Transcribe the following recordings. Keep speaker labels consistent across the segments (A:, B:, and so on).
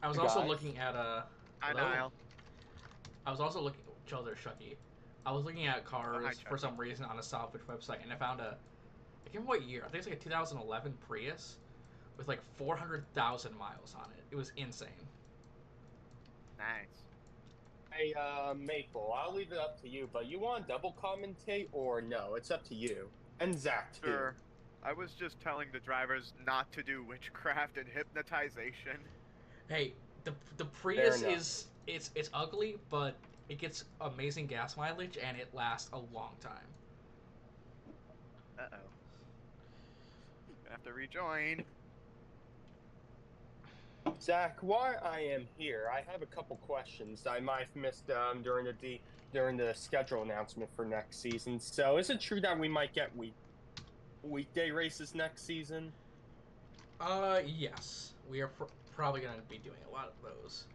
A: I was
B: You
A: also
B: guys?
A: looking at
C: Hi,
A: hello.
C: Niall.
A: I was also looking. Joe, there's Shucky. I was looking at
C: Oh, hi,
A: cars for
C: Chucky.
A: some reason on a salvage website, and I found a. I can't remember what year. I think it's like a 2011 Prius with like 400,000 miles on it. It was insane.
C: Nice.
B: Hey, Maple, I'll leave it up to you, but you want to double commentate or no? It's up to you. And Zach, too.
C: Sure. I was just telling the drivers not to do witchcraft and hypnotization.
A: Hey, the
B: Fair
A: Prius
B: enough.
A: is it's ugly, but it gets amazing gas mileage and it lasts a long time.
C: Uh-oh. Gonna have to rejoin.
B: Zach, while I am here, I have a couple questions I might have missed during the schedule announcement for next season. So, is it true that we might get weekday races next season,
A: Yes, we are probably gonna be doing a lot of those.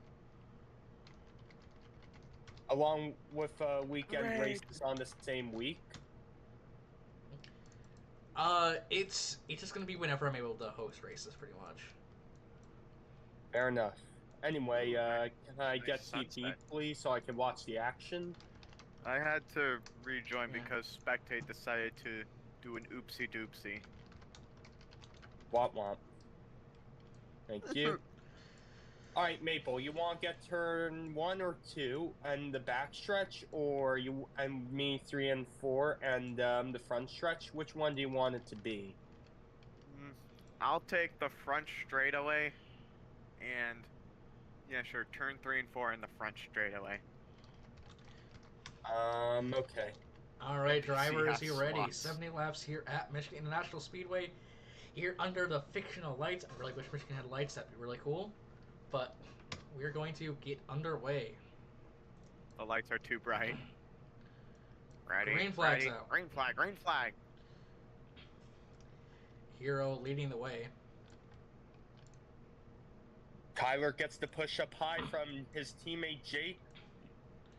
B: along with weekend
C: Great.
B: races on the same week?
A: It's just gonna be whenever I'm able to host races, pretty much.
B: Fair enough. Anyway, can I
C: Nice
B: get TP,
C: sunset.
B: please, so I can watch the action?
C: I had to rejoin
A: Yeah.
C: because Spectate decided to do an oopsie doopsie.
B: Womp womp. Thank you. Alright, Maple, you want to get turn 1 or 2 and the back stretch, or you and me 3 and 4 and the front stretch? Which one do you want it to be?
C: I'll take the front straightaway, and yeah, sure, turn 3 and 4 in the front straightaway.
B: Okay.
A: All right, drivers,
C: See
A: you
C: how
A: ready?
C: slots.
A: 70 laps here at Michigan International Speedway. Here under the fictional lights. I really wish Michigan had lights. That'd be really cool. But we're going to get underway.
C: The lights are too bright. Ready?
A: Green flag's
C: ready?
A: out.
C: Green flag, green flag.
A: Hero leading the way.
B: Tyler gets the push up high from his teammate Jake.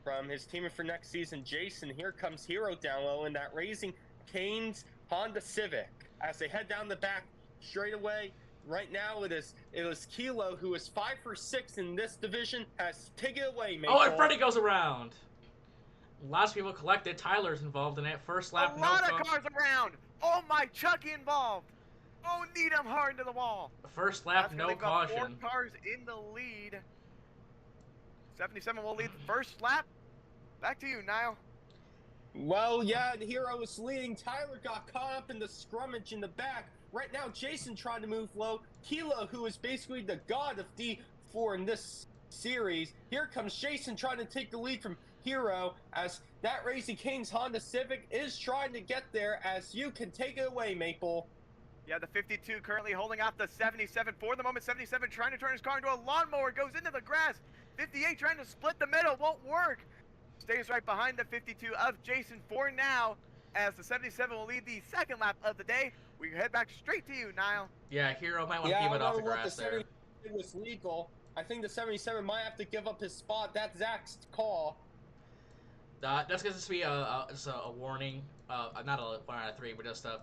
B: From his teammate for next season, Jason. Here comes Hero down low in that Raising Cane's Honda Civic. As they head down the back straight away, right now it is Kilo, who is 5 for 6 in this division, has taken it away, Maple.
A: Oh, and Freddie goes around. Lots of people collected. Tyler's involved in it. First lap,
C: A
A: no
C: lot of cars around. Oh my, Chucky involved. Oh, need him hard into the wall.
A: First lap,
C: That's
A: no
C: they've got
A: caution.
C: 4 cars in the lead. 77 will lead the first lap. Back to you, Niall.
B: Well, yeah, the Hero is leading. Tyler got caught up in the scrummage in the back. Right now, Jason trying to move low. Kilo, who is basically the god of D4 in this series. Here comes Jason trying to take the lead from Hero as that Raising Cane's Honda Civic is trying to get there, as you can take it away, Maple.
C: Yeah, the 52 currently holding off the 77 for the moment. 77 trying to turn his car into a lawnmower, goes into the grass. 58 trying to split the middle, won't work. Stays right behind the 52 of Jason for now, as the 77 will lead the second lap of the day. We head back straight to you, Niall.
A: Yeah, Hero might want to
B: Yeah,
A: keep
B: I
A: it off the
B: don't know what
A: grass
B: the
A: there.
B: 77 was legal. I think the 77 might have to give up his spot. That's Zach's call.
A: That's going to be just a warning. Not a 1 out of 3, but just a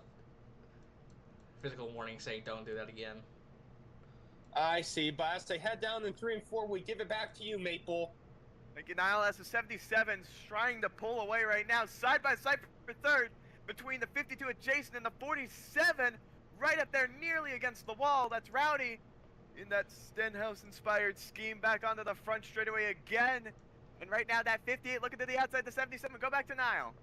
A: physical warning saying don't do that again.
B: I see, but as they head down in 3 and 4, we give it back to you, Maple.
C: Thank you, Niall. As the 77's trying to pull away right now, side by side for third, between the 52 of Jason and the 47, right up there nearly against the wall. That's Rowdy in that Stenhouse-inspired scheme, back onto the front straightaway again. And right now that 58 looking to the outside, the 77, go back to Niall.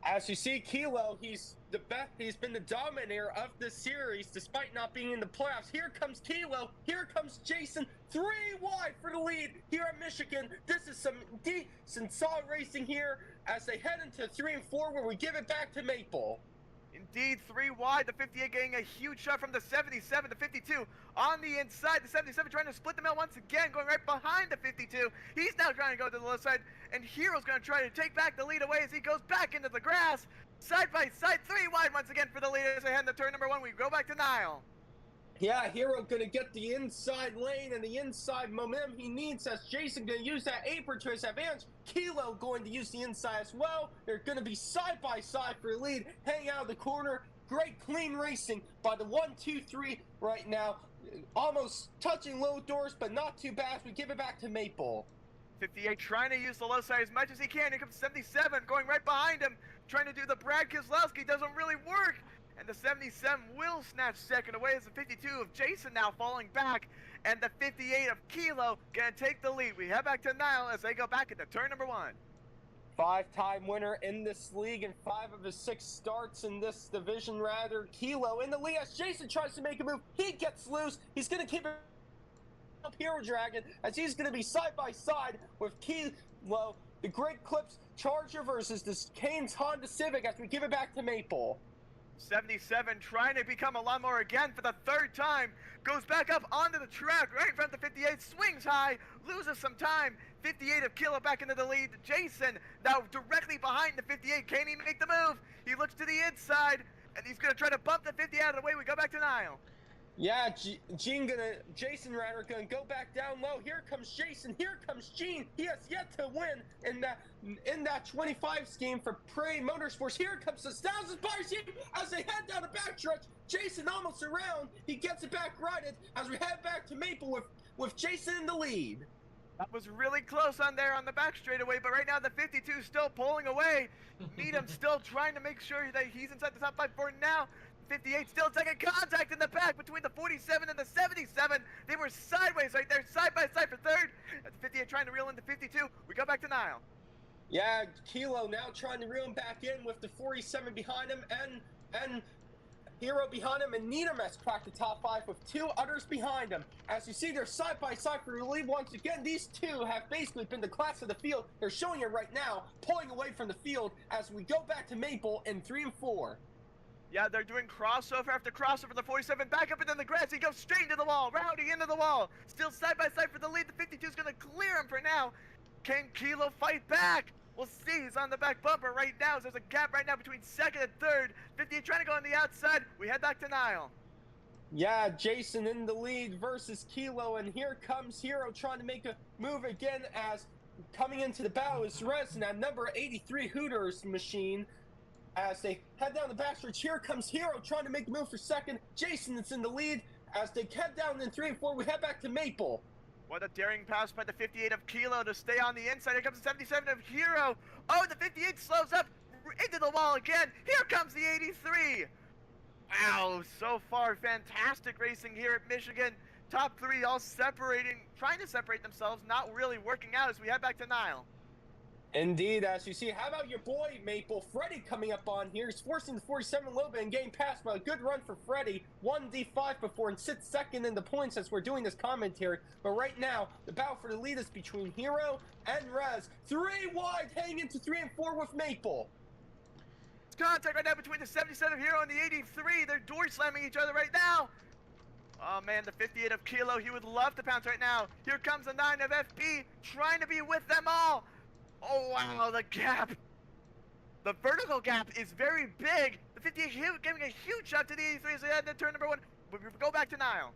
B: As you see, Kilo, he's the best. He's been the dominator of this series, despite not being in the playoffs. Here comes Kilo. Here comes Jason. 3 wide for the lead here at Michigan. This is some decent solid racing here as they head into 3 and 4, where we give it back to Maple.
C: Indeed, 3 wide. The 58 getting a huge shot from the 77. The 52 on the inside. The 77 trying to split the middle once again, going right behind the 52. He's now trying to go to the left side, and Hero's going to try to take back the lead away as he goes back into the grass. Side by side, 3 wide once again for the lead as they head into turn number 1. We go back to Niall.
B: Yeah, Hero gonna get the inside lane and the inside momentum he needs, as Jason gonna use that apron to his advantage. Kilo going to use the inside as well. They're gonna be side by side for the lead, hanging out of the corner. Great clean racing by the 1, 2, 3 right now. almost touching low doors, but not too bad. We give it back to Maple.
C: 58 trying to use the low side as much as he can. Here comes 77 going right behind him, trying to do the Brad Keselowski. Doesn't really work. And the 77 will snatch second away as the 52 of Jason now falling back. And the 58 of Kilo gonna take the lead. We head back to Niall as they go back into turn number 1.
B: 5-time winner in this league and 5 of his 6 starts in this division, rather. Kilo in the lead as Jason tries to make a move. He gets loose. He's going to keep it up Hero Dragon as he's going to be side by side with Kilo. The Great Clips Charger versus this Canes Honda Civic as we give it back to Maple.
C: 77 trying to become a lawnmower again for the 3rd time. Goes back up onto the track right in front of the 58. Swings high, loses some time. 58 of Kilo back into the lead. Jason now directly behind the 58. Can't even make the move. He looks to the inside, and he's going to try to bump the 50 out of the way. We go back to Niall.
B: Yeah, Jason rather gonna go back down low. Here comes Jason. Here comes Gene. He has yet to win in that 25 scheme for Prey Motorsports. Here comes the Thousands Bars here as they head down the backstretch. Jason almost around. He gets it back righted as we head back to Maple with Jason in the lead.
C: That was really close on there on the back straightaway, but right now the 52 still pulling away. Needham still trying to make sure that he's inside the top 5 for now. 58 still taking contact in the back between the 47 and the 77. They were sideways right there, side by side for 3rd. And the 58 trying to reel in the 52. We go back to Niall.
B: Yeah, Kilo now trying to reel him back in with the 47 behind him and Hero behind him, and Needham has cracked the top 5 with 2 others behind him. As you see, they're side by side for the lead once again. These 2 have basically been the class of the field. They're showing it right now, pulling away from the field as we go back to Maple in 3 and 4.
C: Yeah, they're doing crossover after crossover. The 47 back up into the grass. He goes straight into the wall. Rowdy into the wall. Still side by side for the lead. The 52 is going to clear him for now. Can Kilo fight back? We'll see. He's on the back bumper right now. So there's a gap right now between 2nd and 3rd. 58 trying to go on the outside. We head back to Niall.
B: Yeah, Jason in the lead versus Kilo, and here comes Hero trying to make a move again as coming into the battle is Rez and that number 83 Hooters machine. As they head down the backstretch, here comes Hero trying to make the move for 2nd. Jason is in the lead. As they head down in 3 and 4, we head back to Maple.
C: What a daring pass by the 58 of Kilo to stay on the inside. Here comes the 77 of Hero. Oh, the 58 slows up into the wall again. Here comes the 83. Wow, so far fantastic racing here at Michigan. Top 3 all separating, trying to separate themselves, not really working out as we head back to Niall.
B: Indeed, as you see, how about your boy Maple, Freddie, coming up on here? He's forcing the 47 a little bit and getting past, but a good run for Freddie. 1D5 before and sits 2nd in the points as we're doing this commentary. But right now, the battle for the lead is between Hero and Rez. 3 wide, heading into 3 and 4 with Maple.
C: It's contact right now between the 77 Hero and the 83. They're door slamming each other right now. Oh man, the 58 of Kilo, he would love to pounce right now. Here comes the 9 of FP, trying to be with them all. Oh wow, the gap. The vertical gap is very big. The 58 giving a huge shot to the 83 as they head to turn number 1. But we go back to Niall.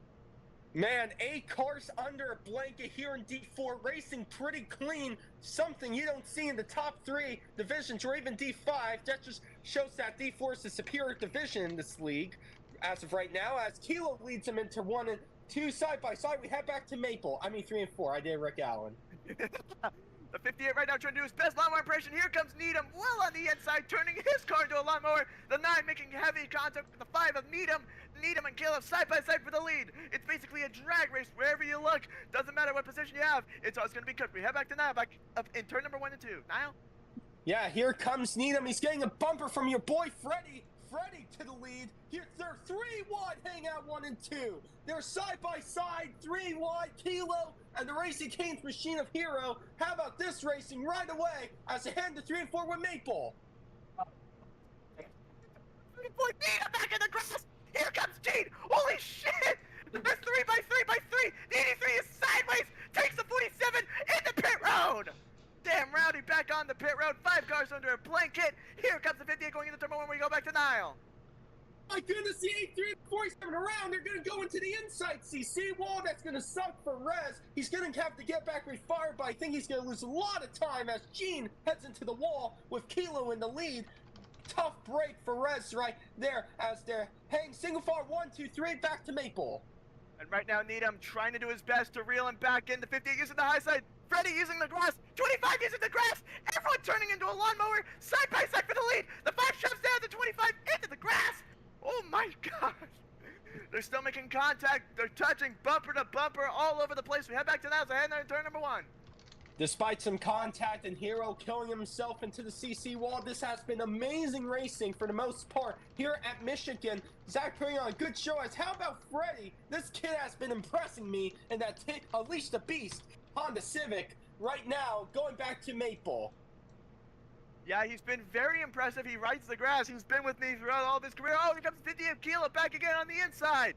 B: Man, 8 cars under a blanket here in D4, racing pretty clean. Something you don't see in the top 3 divisions or even D5. That just shows that D4 is the superior division in this league as of right now. As Kilo leads them into 1 and 2 side by side, we head back to Maple. I mean 3 and 4. I did Rick Allen.
C: The 58 right now trying to do his best lawnmower impression. Here comes Needham, well on the inside, turning his car into a lawnmower. The 9 making heavy contact with the 5 of Needham. Needham and Caleb side by side for the lead. It's basically a drag race wherever you look. Doesn't matter what position you have. It's always going to be cooked. We head back to Niall, back up in turn number 1 and 2. Niall?
B: Yeah, here comes Needham. He's getting a bumper from your boy Freddie. Freddie to the lead. Here, they're 3 wide, hang out 1 and 2. They're side by side, 3 wide, Kilo and the Racing Canes machine of Hero. How about this racing right away as they head to 3 and 4 with Maple?
C: Boy, Needham back in the grass. Here comes Gene. Holy shit! There's 3 by 3 by 3. The 83 is sideways. Takes the 47 in the pit road. Damn, Rowdy back on the pit road. 5 cars under a blanket. Here comes the 58 going into turn 1 when we go back to Niall.
B: My goodness, the 83 and 47 around. They're going to go into the inside CC wall. That's going to suck for Rez. He's going to have to get back refired, but I think he's going to lose a lot of time as Gene heads into the wall with Kilo in the lead. Tough break for Rez right there as they're heading single file 1, 2, 3 back to Maple.
C: And right now, Needham trying to do his best to reel him back in. The 58 using the high side. Freddie using the grass. 25 using the grass. Everyone turning into a lawnmower. Side by side for the lead. The 5 shoves down. The 25 into the grass. Oh my God. They're still making contact. They're touching bumper to bumper all over the place. We head back to now. So head into turn number 1.
B: Despite some contact and Hero killing himself into the CC wall, this has been amazing racing for the most part here at Michigan. Zach putting on a good show. As how about Freddie? This kid has been impressing me in that Unleash the Beast Honda Civic right now, going back to Maple.
C: Yeah, he's been very impressive. He rides the grass. He's been with me throughout all of his career. Oh, here comes 50th Kilo back again on the inside.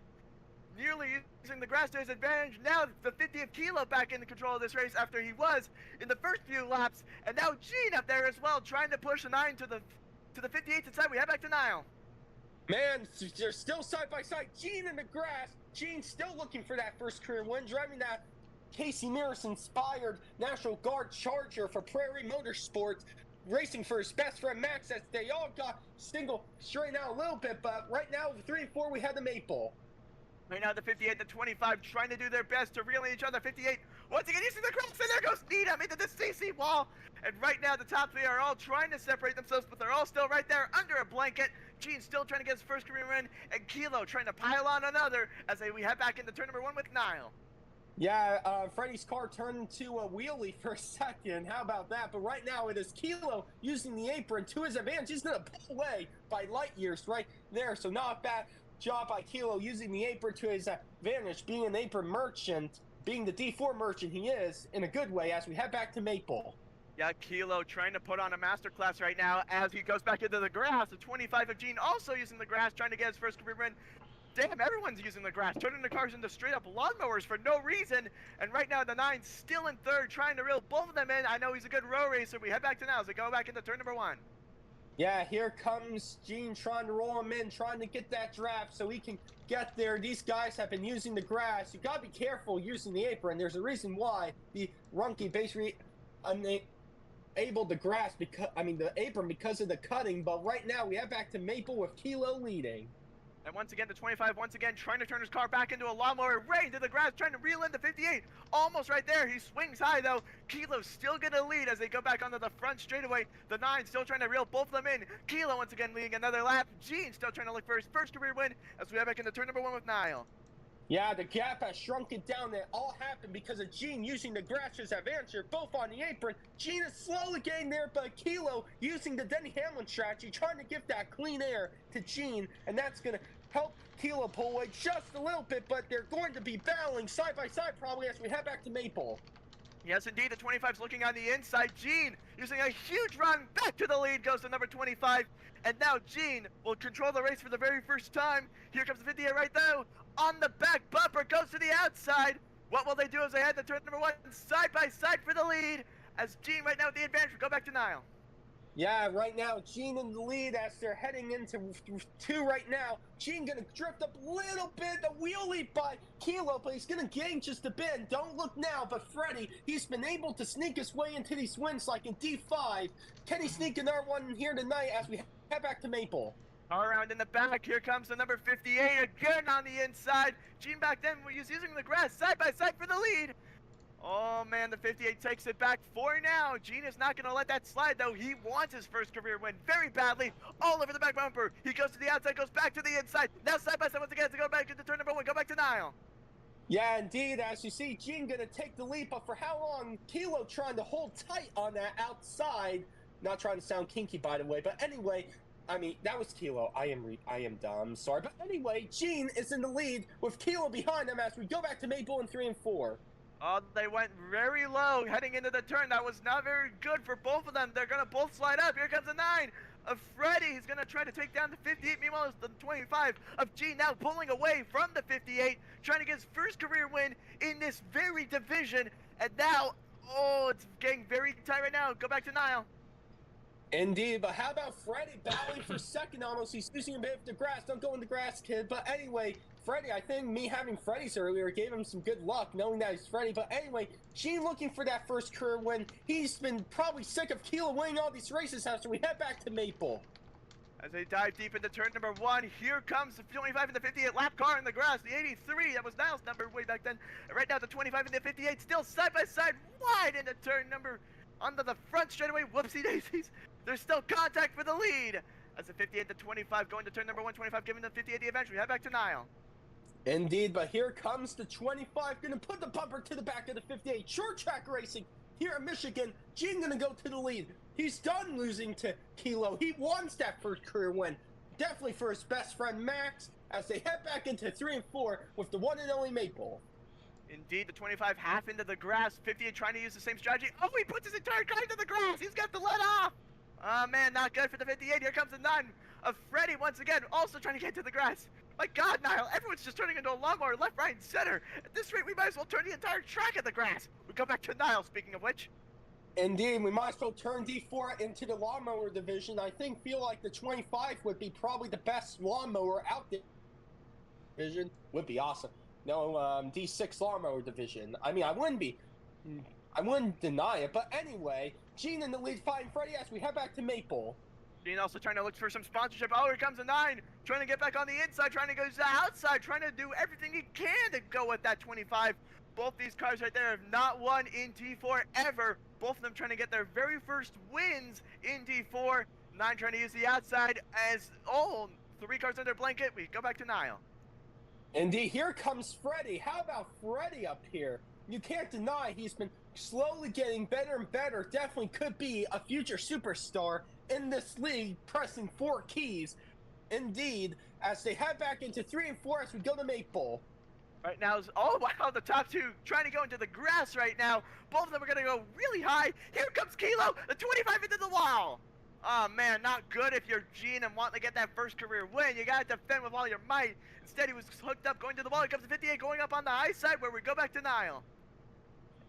C: Nearly using the grass to his advantage. Now the 50th Kilo back in control of this race after he was in the first few laps. And now Gene up there as well, trying to push the 9 to the 58th inside. We head back to Niall.
B: Man, they're still side by side. Gene in the grass. Gene still looking for that first career win, driving that Casey Mears-inspired National Guard Charger for Prairie Motorsports, racing for his best friend Max, as they all got single straightened out a little bit. But right now, 3 and 4, we have the Maple.
C: Right now, the 58, the 25, trying to do their best to reel in each other. 58, once again, using the cross, and there goes Needham into the CC wall. And right now, the top 3 are all trying to separate themselves, but they're all still right there under a blanket. Gene still trying to get his first career win, and Kilo trying to pile on another as we head back into turn number 1 with Niall.
B: Yeah, Freddie's car turned into a wheelie for a second. How about that? But right now, it is Kilo using the apron to his advantage. He's going to pull away by light years right there, so not bad job by Kilo using the apron to his advantage, being an apron merchant, being the D4 merchant he is, in a good way, as we head back to Maple.
C: Yeah, Kilo trying to put on a masterclass right now as he goes back into the grass. The 25 of Gene also using the grass, trying to get his first career win. Damn, everyone's using the grass, turning the cars into straight-up lawnmowers for no reason. And right now, the 9 still in third, trying to reel both of them in. I know he's a good row racer. We head back to now as we go back into turn number 1.
B: Yeah, here comes Gene trying to roll him in, trying to get that draft so he can get there. These guys have been using the grass. You gotta be careful using the apron. There's a reason why the Runke basically unable to grasp the apron because of the cutting. But right now we head back to Maple with Kilo leading.
C: And once again, the 25, once again, trying to turn his car back into a lawnmower, right into the grass, trying to reel in the 58. Almost right there. He swings high, though. Kilo's still going to lead as they go back onto the front straightaway. The 9 still trying to reel both of them in. Kilo once again leading another lap. Gene still trying to look for his first career win as we head back into turn number 1 with Niall.
B: Yeah, the gap has shrunken down. It all happened because of Gene using the grass as advantage. They're both on the apron. Gene is slowly getting there, but Kilo using the Denny Hamlin strategy, trying to give that clean air to Gene, and that's going to help Kilo pull away just a little bit, but they're going to be battling side by side probably as we head back to Maple.
C: Yes, indeed, the 25's looking on the inside. Gene using a huge run back to the lead, goes to number 25. And now Gene will control the race for the very first time. Here comes the 58 right there. On the back bumper, goes to the outside. What will they do as they head to turn number 1? Side by side for the lead. As Gene right now with the advantage, we go back to Niall.
B: Yeah, right now, Gene in the lead as they're heading into 2 right now. Gene gonna drift up a little bit, the wheelie by Kilo, but he's gonna gain just a bit. And don't look now, but Freddie, he's been able to sneak his way into these wins like in D5. Can he sneak another one here tonight as we head back to Maple?
C: All around in the back, here comes the number 58 again on the inside. Gene back then was using the grass side by side for the lead. Oh man, the 58 takes it back for now. Gene is not going to let that slide though. He wants his first career win very badly. All over the back bumper. He goes to the outside, goes back to the inside. Now side by side once again to go back into turn number 1. Go back to Niall.
B: Yeah, indeed. As you see, Gene going to take the lead, but for how long? Kilo trying to hold tight on that outside. Not trying to sound kinky, by the way, but anyway, I mean, that was Kilo. I am dumb. Sorry. But anyway, Gene is in the lead with Kilo behind him as we go back to Maple in 3 and 4.
C: Oh, they went very low heading into the turn. That was not very good for both of them. They're going to both slide up. Here comes the 9 of Freddie. He's going to try to take down the 58. Meanwhile, it's the 25 of Gene now pulling away from the 58, trying to get his first career win in this very division. And now, oh, it's getting very tight right now. Go back to Niall.
B: Indeed, but how about Freddie battling for second almost? He's using a bit of the grass. Don't go in the grass, kid. But anyway, Freddie, I think me having Freddie's earlier gave him some good luck knowing that he's Freddie. But anyway, Gene looking for that first career win. He's been probably sick of Kilo winning all these races after we head back to Maple.
C: As they dive deep into turn number 1, here comes the 25 and the 58 lap car in the grass. The 83, that was Niles' number way back then. And right now the 25 and the 58 still side by side, wide into turn number, onto the front straightaway. Whoopsie daisies. There's still contact for the lead. As the 58 to 25 going to turn number 1, 25 giving the 58 the advantage. We head back to Nile.
B: Indeed, but here comes the 25, gonna put the bumper to the back of the 58. Short track racing here in Michigan. Gene gonna go to the lead. He's done losing to Kilo. He wants that first career win. Definitely for his best friend Max, as they head back into 3 and 4 with the one and only Maple.
C: Indeed, the 25 half into the grass. 58 trying to use the same strategy. Oh, he puts his entire car into the grass. He's got the let off. Oh, man, not good for the 58. Here comes the 9 of Freddy once again, also trying to get to the grass. My God, Niall, everyone's just turning into a lawnmower left, right, and center. At this rate, we might as well turn the entire track at the grass. We go back to Niall, speaking of which.
B: Indeed, we might as well turn D4 into the lawnmower division. I feel like the 25 would be probably the best lawnmower out there. Division would be awesome. No, D6 lawnmower division. I mean, I wouldn't deny it. But anyway, Gene in the lead, fighting Freddy as we head back to Maple.
C: Gene also trying to look for some sponsorship. Oh, here comes a 9, trying to get back on the inside, trying to go to the outside, trying to do everything he can to go with that 25. Both these cars right there have not won in D4 ever. Both of them trying to get their very first wins in D4. 9 trying to use the outside as, 3 cars under blanket. We go back to Niall.
B: Indeed, here comes Freddy. How about Freddy up here? You can't deny he's been slowly getting better and better. Definitely could be a future superstar in this league, pressing 4 keys. Indeed, as they head back into 3 and 4 as we go to Maple.
C: Right now, oh wow, the top 2 trying to go into the grass right now. Both of them are going to go really high. Here comes Kilo, the 25 into the wall. Oh man, not good if you're Gene and want to get that first career win. You got to defend with all your might. Instead, he was hooked up going to the wall. Here comes the 58 going up on the high side where we go back to Niall.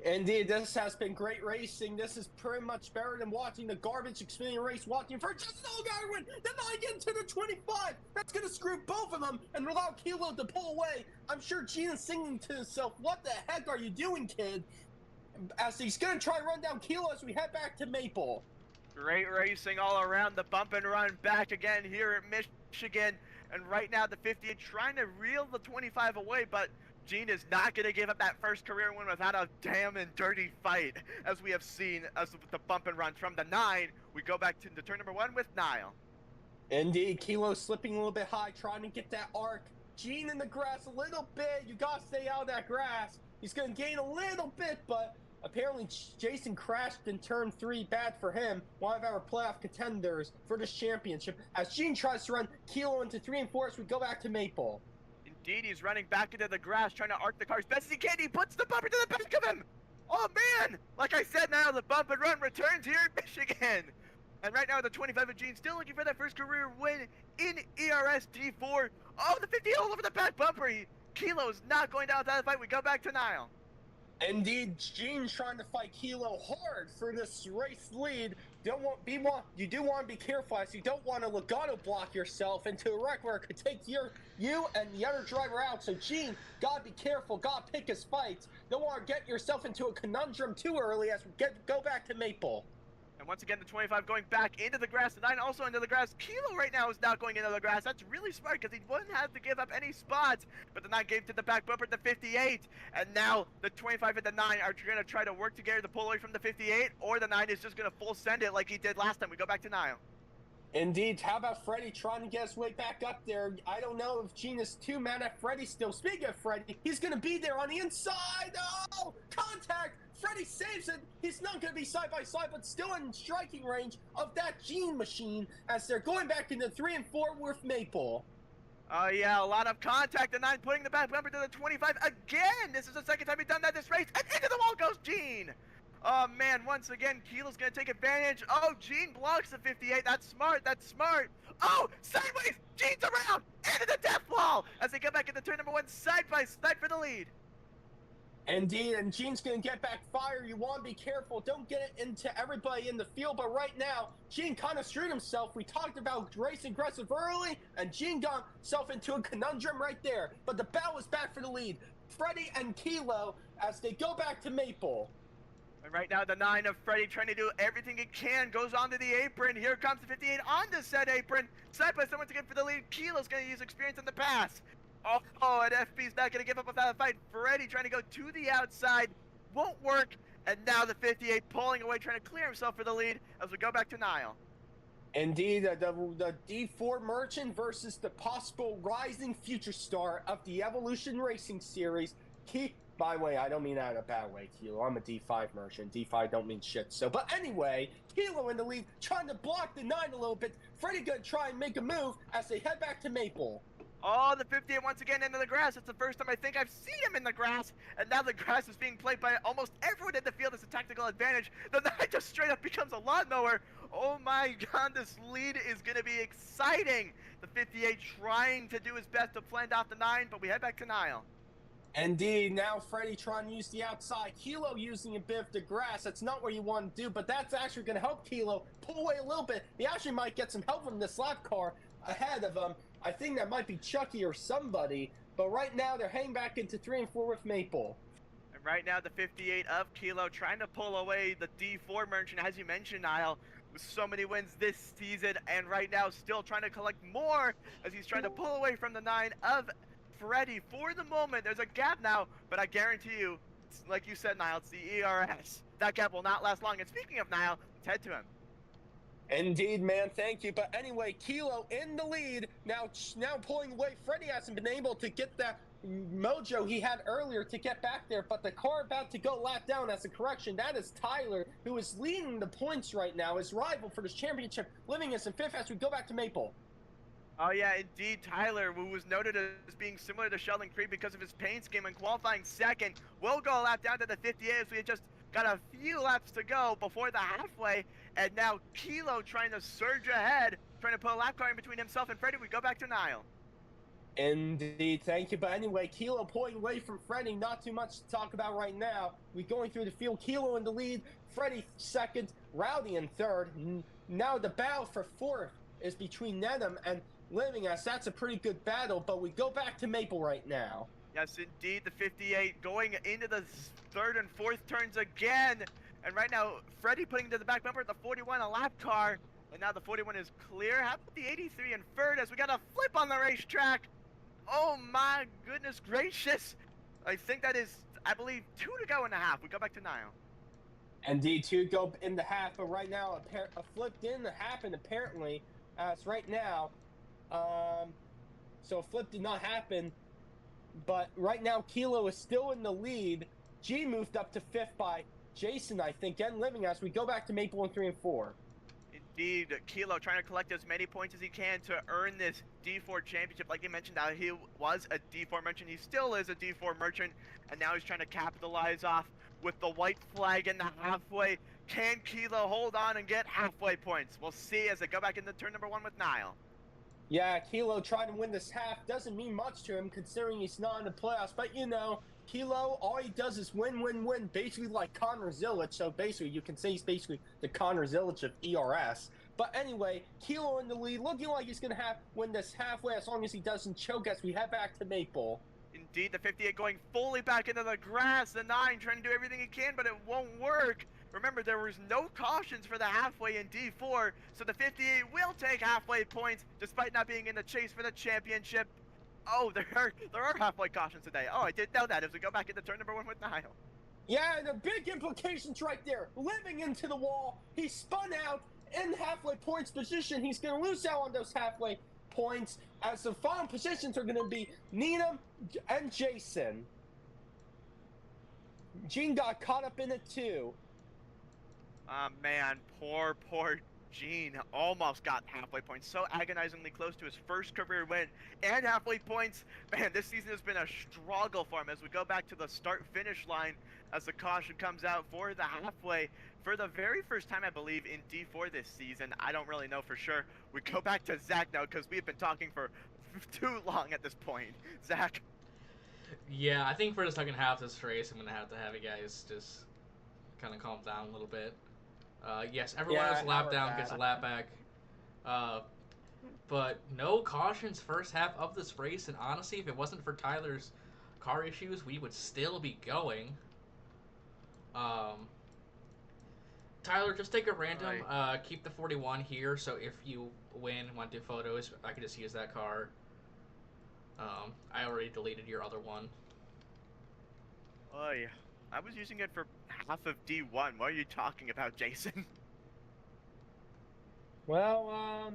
B: Indeed, this has been great racing. This is pretty much better than watching the garbage Xfinity race, watching for just no guy win. Then I get into the 25. That's going to screw both of them and allow Kilo to pull away. I'm sure Gene is singing to himself, what the heck are you doing, kid? As he's going to try and run down Kilo as we head back to Maple.
C: Great racing all around, the bump and run back again here at Michigan. And right now the 58 trying to reel the 25 away, but Gene is not going to give up that first career win without a damn and dirty fight, as we have seen as with the bump and run. From the 9, we go back to the turn number 1 with Niall.
B: Indeed, Kilo slipping a little bit high, trying to get that arc. Gene in the grass a little bit. You got to stay out of that grass. He's going to gain a little bit, but apparently Jason crashed in turn 3. Bad for him. One of our playoff contenders for this championship. As Gene tries to run Kilo into 3 and 4 as we go back to Maple.
C: Indeed, he's running back into the grass, trying to arc the car as best as he can. He puts the bumper to the back of him. Oh, man. Like I said, now the bump and run returns here in Michigan. And right now, the 25 of Gene still looking for that first career win in ERS D4. Oh, the 50 all over the back bumper. Kilo is not going down without the fight. We go back to Niall.
B: Indeed, Gene's trying to fight Kilo hard for this race lead. You do want to be careful, as you don't want to Logano block yourself into a wreck where it could take you and the other driver out. So Gene, gotta be careful, gotta pick his fights. Don't want to get yourself into a conundrum too early as we go back to Maple.
C: And once again, the 25 going back into the grass. The 9 also into the grass. Kilo right now is not going into the grass. That's really smart because he wouldn't have to give up any spots. But the 9 gave to the back bumper at the 58. And now the 25 and the 9 are going to try to work together to pull away from the 58. Or the 9 is just going to full send it like he did last time. We go back to Niall.
B: Indeed. How about Freddy trying to get his way back up there? I don't know if Gene is too mad at Freddy still. Speaking of Freddy, he's going to be there on the inside. Oh, contact. Freddy saves it. He's not going to be side by side, but still in striking range of that Gene machine as they're going back into 3 and 4 with Maple.
C: Oh, yeah, a lot of contact. The 9 putting the back bumper to the 25 again. This is the second time he's done that this race. And into the wall goes Gene. Oh, man, once again, Kilo's going to take advantage. Oh, Gene blocks the 58. That's smart. That's smart. Oh, sideways. Gene's around. Into the death wall as they come back into turn number 1 side by side for the lead.
B: Indeed, and Gene's going to get back fire. You want to be careful. Don't get it into everybody in the field. But right now, Gene kind of screwed himself. We talked about racing aggressive early, and Gene got himself into a conundrum right there. But the battle is back for the lead. Freddy and Kilo as they go back to Maple.
C: And right now, the 9 of Freddie trying to do everything he can. Goes onto the apron. Here comes the 58 on the said apron. Side by side once again for the lead. Kilo's going to use experience in the pass. Oh, and FB's not going to give up without a fight. Freddie trying to go to the outside. Won't work. And now the 58 pulling away, trying to clear himself for the lead as we go back to Niall.
B: Indeed, the D4 Merchant versus the possible rising future star of the Evolution Racing Series. By the way, I don't mean that in a bad way, Kilo. I'm a D5 Merchant. D5 don't mean shit. So, but anyway, Kilo in the lead, trying to block the 9 a little bit. Freddie gonna try and make a move as they head back to Maple.
C: Oh, the 58 once again into the grass. It's the first time I think I've seen him in the grass. And now the grass is being played by almost everyone in the field as a tactical advantage. The 9 just straight up becomes a lawnmower. Oh my god, this lead is going to be exciting. The 58 trying to do his best to fend off the 9, but we head back to Niall.
B: Indeed, now Freddie trying to use the outside. Kilo using a bit of the grass. That's not what you want to do, but that's actually going to help Kilo pull away a little bit. He actually might get some help from this lap car ahead of him. I think that might be Chucky or somebody, but right now they're heading back into 3 and 4 with Maple.
C: And right now the 58 of Kilo trying to pull away the D4 Merchant, as you mentioned, Niall, with so many wins this season, and right now still trying to collect more as he's trying to pull away from the 9 of Freddie. For the moment, there's a gap now, but I guarantee you, like you said, Niall, it's the ERS. That gap will not last long. And speaking of Niall, let's head to him.
B: Indeed, man, thank you. But anyway, Kilo in the lead, now pulling away. Freddie hasn't been able to get that mojo he had earlier to get back there, but the car about to go lap down. As a correction, that is Tyler, who is leading the points right now. His rival for this championship, living us in 5th as we go back to Maple.
C: Oh yeah, indeed, Tyler, who was noted as being similar to Sheldon Creed because of his paint scheme and qualifying second, will go a lap down to the 58 as we had just got a few laps to go before the halfway, and now Kilo trying to surge ahead, trying to put a lap car in between himself and Freddie. We go back to Niall.
B: Indeed, thank you. But anyway, Kilo pulling away from Freddie. Not too much to talk about right now. We're going through the field. Kilo in the lead, Freddie second, Rowdy in third. Now the battle for 4th is between Nedham and Living Us. That's a pretty good battle, but we go back to Maple right now.
C: Yes, indeed, the 58 going into the 3rd and 4th turns again. And right now, Freddie putting to the back bumper at the 41, a lap car. And now the 41 is clear. How about the 83 and 3rd as we got a flip on the racetrack? Oh my goodness gracious. I think that is, I believe, 2 to go in the half. We go back to Niall.
B: Indeed, 2 go in the half, but right now a flip didn't happen apparently. As right now, so a flip did not happen. But right now, Kilo is still in the lead. G moved up to 5th by Jason, I think, and Living as we go back to Maple in 3 and 4.
C: Indeed, Kilo trying to collect as many points as he can to earn this D4 championship. Like you mentioned, now he was a D4 merchant. He still is a D4 merchant, and now he's trying to capitalize off with the white flag in the halfway. Can Kilo hold on and get halfway points? We'll see as they go back into turn number 1 with Niall.
B: Yeah, Kilo trying to win this half doesn't mean much to him considering he's not in the playoffs. But, you know, Kilo, all he does is win, win, win, basically like Connor Zilic. So basically, you can say he's basically the Connor Zilic of ERS. But anyway, Kilo in the lead, looking like he's going to win this halfway as long as he doesn't choke as we head back to Maple.
C: Indeed, the 58 going fully back into the grass. The 9 trying to do everything he can, but it won't work. Remember, there was no cautions for the halfway in D4, so the 58 will take halfway points despite not being in the chase for the championship. Oh, there are halfway cautions today. Oh, I didn't know that as we go back into turn number 1 with Niall.
B: Yeah, and the big implications right there. Living into the wall, he spun out in halfway points position. He's going to lose out on those halfway points as the final positions are going to be Nina and Jason. Gene got caught up in it too.
C: Oh man, poor Gene almost got halfway points. So agonizingly close to his first career win and halfway points. Man, this season has been a struggle for him as we go back to the start-finish line as the caution comes out for the halfway. For the very first time, I believe, in D4 this season. I don't really know for sure. We go back to Zach now because we've been talking for too long at this point. Zach?
A: Yeah, I think for the second half of this race, I'm going to have you guys just kind of calm down a little bit. Yes, everyone is lap down, gets a lap back. But no cautions first half of this race, and honestly, if it wasn't for Tyler's car issues, we would still be going. Tyler, just take a random.
C: Aye.
A: Keep the 41 here, so if you win, want to do photos, I can just use that car. I already deleted your other one.
C: Oh yeah. I was using it for half of D1. What are you talking about, Jason?
B: Well,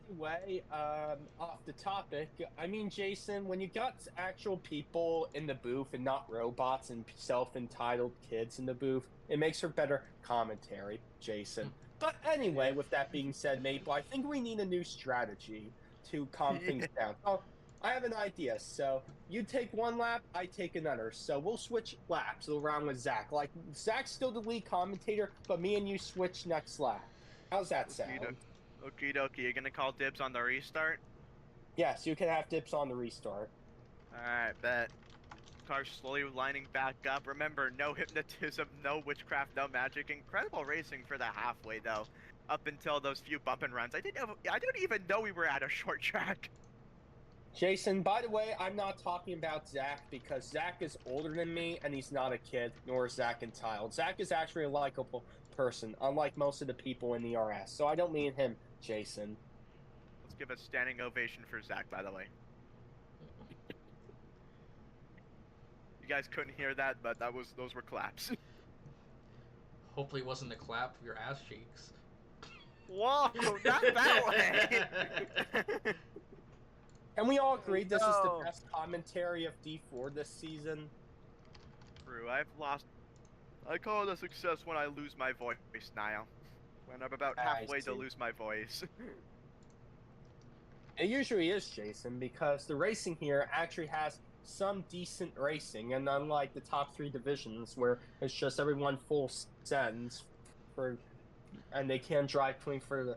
B: anyway, off the topic, I mean, Jason, when you got actual people in the booth and not robots and self-entitled kids in the booth, it makes for better commentary, Jason. But anyway, with that being said, Maple, I think we need a new strategy to calm things down. Oh, I have an idea. So you take one lap, I take another. So we'll switch laps around with Zach. Like, Zach's still the lead commentator, but me and you switch next lap. How's that sound?
C: Okie dokie, you gonna call dibs on the restart?
B: Yes, you can have dips on the restart.
C: Alright, bet. Car slowly lining back up. Remember, no hypnotism, no witchcraft, no magic. Incredible racing for the halfway, though. Up until those few bump and runs. I didn't even know we were at a short track.
B: Jason, by the way, I'm not talking about Zach because Zach is older than me and he's not a kid, nor is Zach entitled. Zach is actually a likable person, unlike most of the people in the RS. So I don't mean him, Jason.
C: Let's give a standing ovation for Zach, by the way. You guys couldn't hear that, but those were claps.
A: Hopefully, it wasn't a clap of your ass cheeks.
C: Whoa, not that way!
B: And we all agree this is the best commentary of D4 this season.
C: True, I call it a success when I lose my voice, Niall. When I'm about halfway to lose my voice.
B: It usually is, Jason, because the racing here actually has some decent racing, and unlike the top 3 divisions where it's just everyone full sends and they can't drive clean to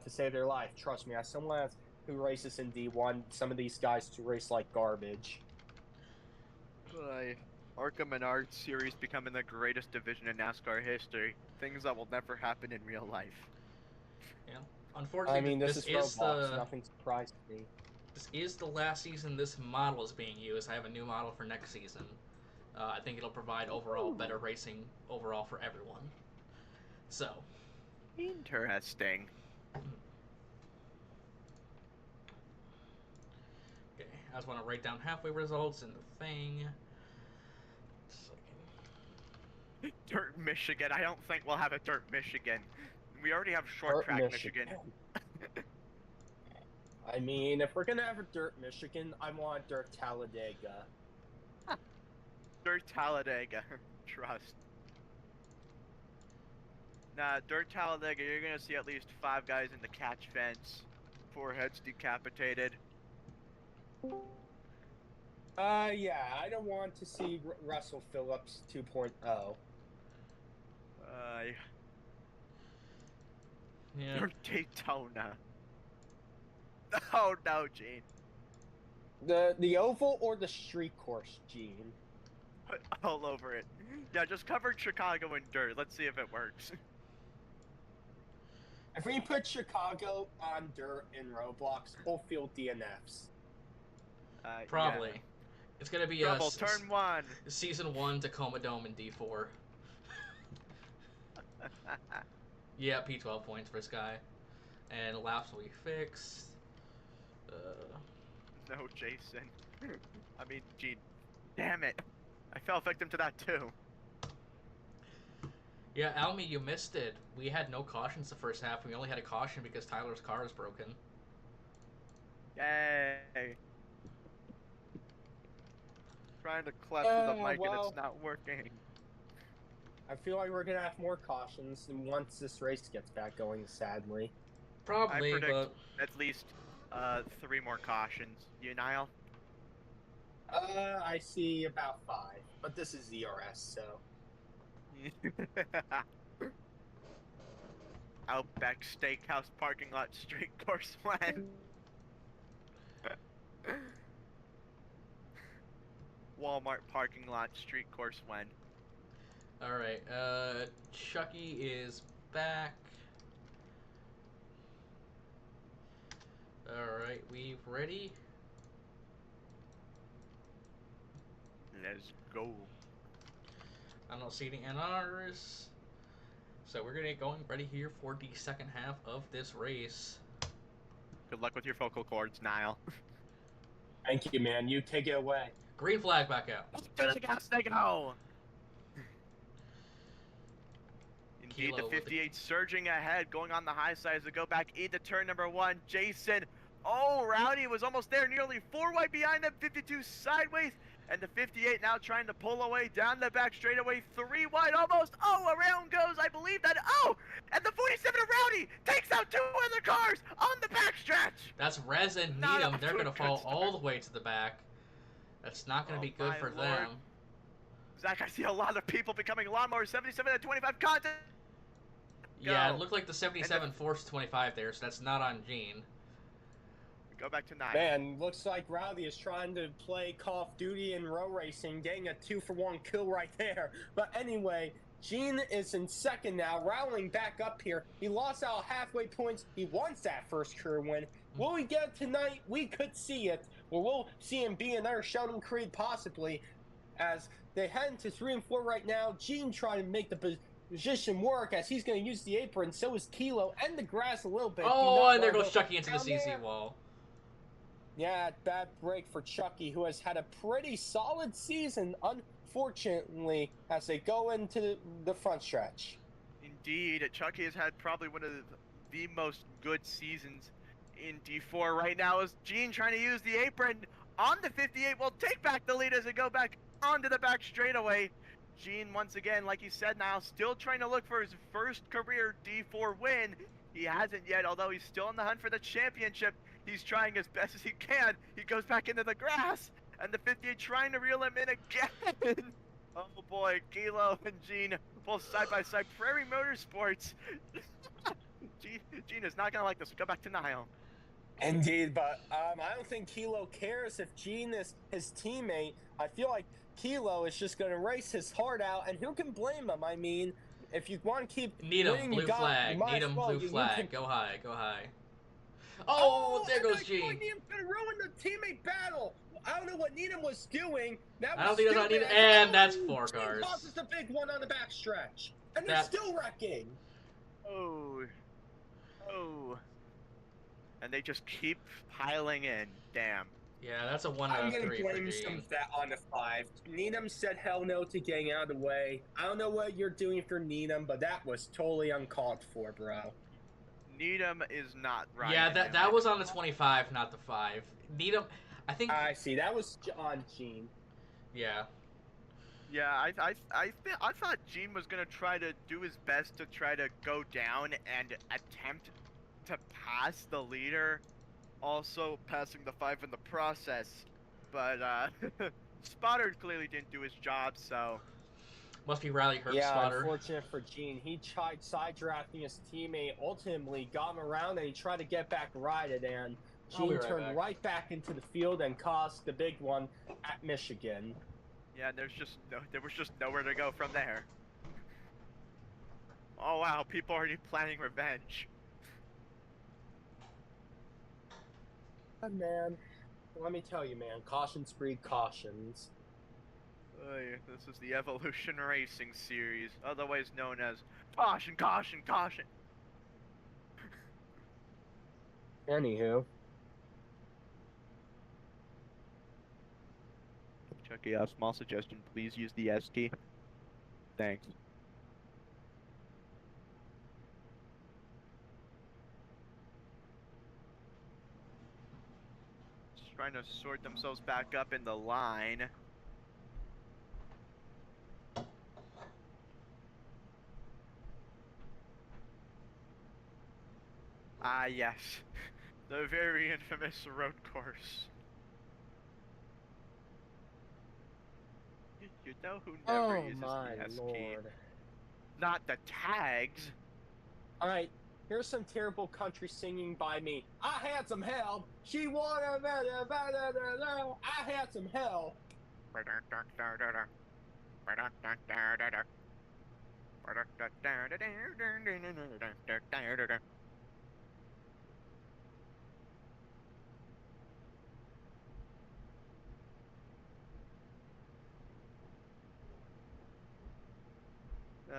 B: save their life. Trust me, as someone who races in D1, some of these guys race like garbage.
C: Arkham and Art series becoming the greatest division in NASCAR history. Things that will never happen in real life.
A: Yeah. Unfortunately,
B: I mean, this is Roblox. Nothing surprised me.
A: This is the last season this model is being used. I have a new model for next season. I think it'll provide overall better racing overall for everyone. So.
C: Interesting.
A: Okay, I just want to write down halfway results in the thing.
C: Dirt Michigan. I don't think we'll have a Dirt Michigan. We already have short track Michigan.
B: I mean, if we're gonna have a Dirt Michigan, I want Dirt Talladega.
C: Dirt Talladega. Trust. Nah, Dirt Talladega, you're gonna see at least 5 guys in the catch fence. 4 heads decapitated.
B: Yeah, I don't want to see Russell Phillips 2.0.
A: Yeah.
C: Dirt Daytona. Oh no, Gene.
B: The oval or the street course, Gene?
C: Put all over it. Yeah, just cover Chicago in dirt. Let's see if it works.
B: If we put Chicago on dirt in Roblox, full field DNFs.
A: Probably.
C: Yeah.
A: It's gonna be
C: Trouble, turn 1.
A: Season 1 Tacoma Dome in D4. Yeah, P12 points for Sky. And laps will be fixed.
C: No, Jason. I mean, Gene. Damn it. I fell victim to that too.
A: Yeah, Almy, you missed it. We had no cautions the first half. We only had a caution because Tyler's car is broken.
C: Yay. Trying to clap to the mic and it's not working.
B: I feel like we're gonna have more cautions once this race gets back going, sadly.
A: Probably,
C: I predict
A: but
C: at least 3 more cautions. You, Niall?
B: I see about 5, but this is the RS, so.
C: Outback Steakhouse parking lot street course win. Walmart parking lot street course win.
A: alright, Chucky is back. Alright, we ready?
C: Let's go.
A: I'm not seating NRs. So we're gonna get going ready here for the second half of this race.
C: Good luck with your vocal cords, Niall.
B: Thank you, man. You take it away.
A: Green flag back out.
C: To the gas, they go. Indeed,
A: Kilo
C: the
A: with the-
C: 58 surging ahead, going on the high side as they go back into turn number 1. Jason, oh, Rowdy was almost there, nearly 4 wide behind them, 52 sideways, and the 58 now trying to pull away down the back straightaway, 3 wide almost. Oh, around goes, I believe that. Oh, and the 47 of Rowdy takes out 2 other cars on the backstretch.
A: That's Rez and
C: Not
A: Needham.
C: off
A: They're
C: to a
A: gonna
C: good
A: fall all
C: start.
A: the way to the back. That's not gonna
C: Oh,
A: be good
C: my
A: for
C: Lord.
A: them.
C: Zach, I see a lot of people becoming lawnmowers, 77 and 25 content.
A: Yeah,
C: Go.
A: it looked like the 77 forced 25 there, so that's not on Gene.
C: Go back to 9.
B: Man, looks like Rowdy is trying to play Call of Duty and row racing, getting a 2-for-1 kill right there. But anyway, Gene is in second now, rallying back up here. He lost out halfway points. He wants that first career win. Will we get it tonight? We could see it. Or we'll see him be another Sheldon Creed possibly. As they head into 3 and 4 right now, Gene trying to make the position work as he's going to use the apron. So is Kilo and the grass a little bit.
A: Oh, and there
B: wanna
A: goes
B: go
A: Chucky into the
B: down
A: CZ
B: there.
A: wall.
B: Yeah, bad break for Chucky, who has had a pretty solid season, unfortunately, as they go into the front stretch.
C: Indeed, Chucky has had probably one of the most good seasons in D4 right now as Gene trying to use the apron on the 58 will take back the lead as they go back onto the back straightaway. Gene, once again, like you said, now still trying to look for his first career D4 win. He hasn't yet, although he's still in the hunt for the championship. He's trying as best as he can. He goes back into the grass, and the 58 trying to reel him in again. Oh boy, Kilo and Gene both side by side. Prairie Motorsports. Gene is not gonna like this. Go back to Niall.
B: Indeed, but I don't think Kilo cares if Gene is his teammate. I feel like Kilo is just going to race his heart out, and who can blame him? I mean, if you want to keep
A: Needham,
B: winning,
A: blue
B: you got,
A: flag.
B: you might as
A: Needham,
B: well.
A: blue
B: You
A: flag.
B: can...
A: Go high, go high. Oh, there
B: and
A: goes
B: I
A: Gene.
B: thought Needham's going to ruin the teammate battle. I don't know what Needham was doing. That was
A: I don't think that's on
B: stupid.
A: Needham. And that's 4
B: Gene
A: cars.
B: causes the big one on the backstretch, and they're
A: That-
B: still wrecking.
C: Oh. Oh. And they just keep piling in. Damn.
A: Yeah, that's a 1 out
B: I'm
A: of
B: gonna
A: 3 for
B: blame some
A: Gene.
B: of that on the 5. Needham said hell no to getting out of the way. I don't know what you're doing for Needham, but that was totally uncalled for, bro.
C: Needham is not right.
A: Yeah, that was on the 25, not the 5. Needham, I think.
B: I see. That was on Gene.
A: Yeah.
C: Yeah, I thought Gene was gonna try to do his best to try to go down and attempt to pass the leader, also passing the 5 in the process. But Spotter clearly didn't do his job, so
A: Must be Riley Herb
B: Yeah,
A: spotter.
B: unfortunate for Gene. He tried side drafting his teammate, ultimately got him around, and he tried to get back righted, and
A: I'll be
B: Gene
A: right
B: turned
A: back.
B: right back into the field and caused the big one at Michigan.
C: yeah, there was just nowhere to go from there. Oh wow, people already planning revenge.
B: Man, let me tell you, man, cautions breed cautions.
C: Oy, this is the Evolution Racing Series, otherwise known as Caution, Caution, Caution.
B: Anywho.
C: Chucky, a small suggestion, please use the S key. Thanks. Just trying to sort themselves back up in the line. Ah, yes. The very infamous road course. You know who never
B: Oh
C: uses
B: my
C: the S key?
B: lord.
C: Not the tags.
B: Alright, here's some terrible country singing by me. I had some help. She wanted I had some help.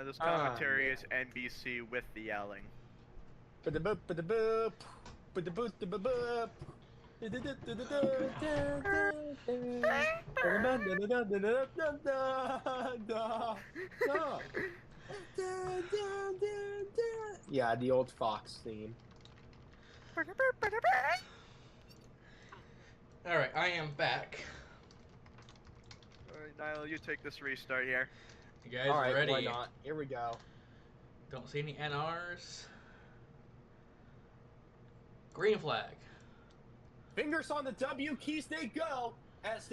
C: This commentary is NBC with the yelling.
B: Ba-da-boop, ba-da-boop, ba-da-boop, ba-da-boop. Yeah, the old Fox theme.
A: Alright, I am back.
C: Alright, Niall, you take this restart here.
A: You guys
B: All right,
A: ready?
B: why not? Here we go.
A: Don't see any NRs. Green flag.
B: Fingers on the W keys, they go. As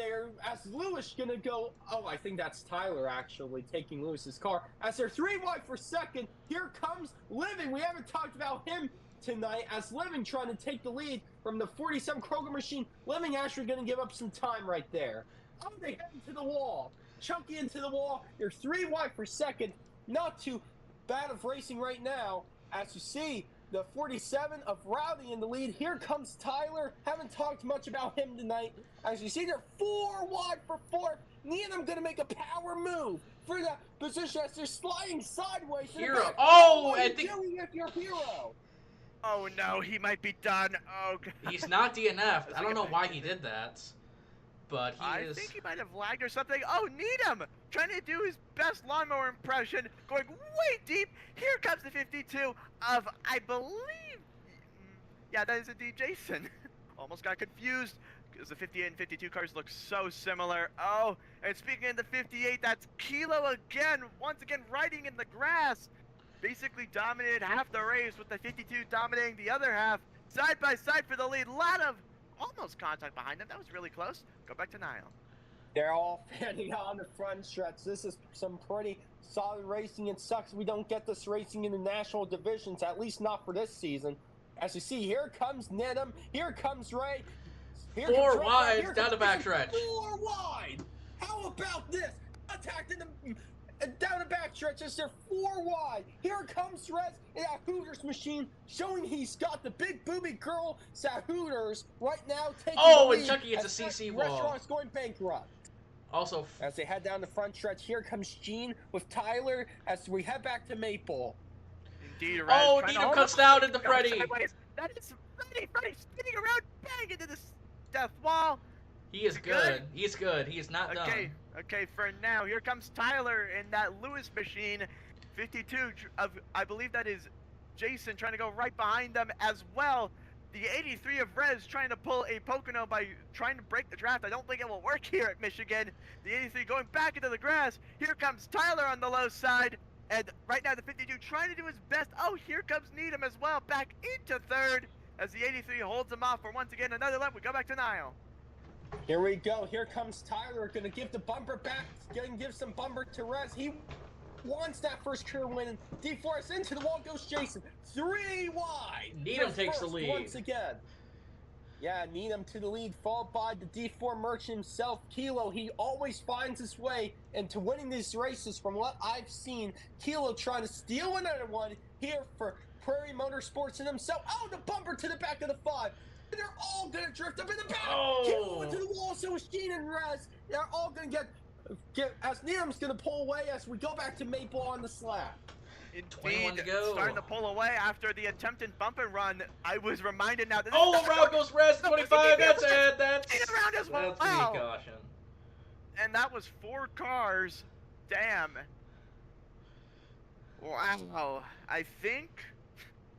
B: Lewis gonna go. Oh, I think that's Tyler actually taking Lewis's car. As they're 3 wide for second, here comes Living. We haven't talked about him tonight. As Living trying to take the lead from the 47 Kroger machine. Living actually gonna give up some time right there. Oh, they head into the wall. Chunky into the wall. You're 3 wide for second. Not too bad of racing right now. As you see, the 47 of Rowdy in the lead. Here comes Tyler. Haven't talked much about him tonight. As you see, they're 4 wide for fourth. Needham going to make a power move for the position as they're sliding sideways.
A: Hero. Oh,
B: what are
A: I
B: you
A: think
B: doing with your Hero?
C: Oh no, he might be done. Oh god.
A: he's not DNF'd. I don't know why he did that. But
C: I think he might have lagged or something. Oh, Needham! Trying to do his best lawnmower impression, going way deep. Here comes the 52 of, I believe... Yeah, that is indeed Jason. Almost got confused, because the 58 and 52 cars look so similar. Oh, and speaking of the 58, that's Kilo again, once again riding in the grass. Basically dominated half the race, with the 52 dominating the other half. Side by side for the lead. Lot of almost contact behind them. That was really close. Go back to Niall.
B: They're all fanning out on the front stretch. This is some pretty solid racing. It sucks we don't get this racing in the national divisions, at least not for this season. As you see, here comes Needham. Here comes Ray. Here
A: 4
B: comes
A: wide
B: Here
A: down the
B: comes
A: backstretch.
B: 4 wide. How about this? Attacked in the down the backstretch as they're 4 wide. Here comes Rez in that Hooters machine, showing he's got the big booby girl at Hooters right now. Taking
A: Oh,
B: the
A: and
B: lead
A: Chucky hits
B: as
A: a CC
B: that
A: wall.
B: Restaurant's going bankrupt.
A: Also,
B: As they head down the front stretch, here comes Gene with Tyler as we head back to Maple.
C: Indeed, Rez
A: oh,
C: trying to
A: Needham cuts down into Freddy.
C: sideways. That is Freddy spinning around, bang into this death wall.
A: He is good. He's good. He is not done.
C: Okay, for now, here comes Tyler in that Lewis machine. 52 of, I believe that is Jason, trying to go right behind them as well. The 83 of Rez trying to pull a Pocono by trying to break the draft. I don't think it will work here at Michigan. The 83 going back into the grass. Here comes Tyler on the low side. And right now the 52 trying to do his best. Oh, here comes Needham as well, back into third as the 83 holds him off for once again another lap. We go back to Niall.
B: Here we go. Here comes Tyler. Going to give the bumper back. Going to give some bumper to Rez. He wants that first career win. D4S into the wall goes Jason. 3 wide.
A: Needham takes the lead.
B: Once again. Yeah, Needham to the lead, followed by the D4 merchant himself, Kilo. He always finds his way into winning these races from what I've seen. Kilo trying to steal another one here for Prairie Motorsports and himself. Oh, the bumper to the back of the 5. They're all going to drift up in the back.
A: Oh.
B: Kilo into the wall, so is Gene and Rez. They're all going to get as Needham's going to pull away as we go back to Maple on the slab.
A: 21 to go.
C: Starting to pull away after the attempted bump and run. I was reminded now that
A: around goes Rez, 25, that's it, that's
C: around as well.
A: the caution.
C: And that was 4 cars. Damn. Wow. I think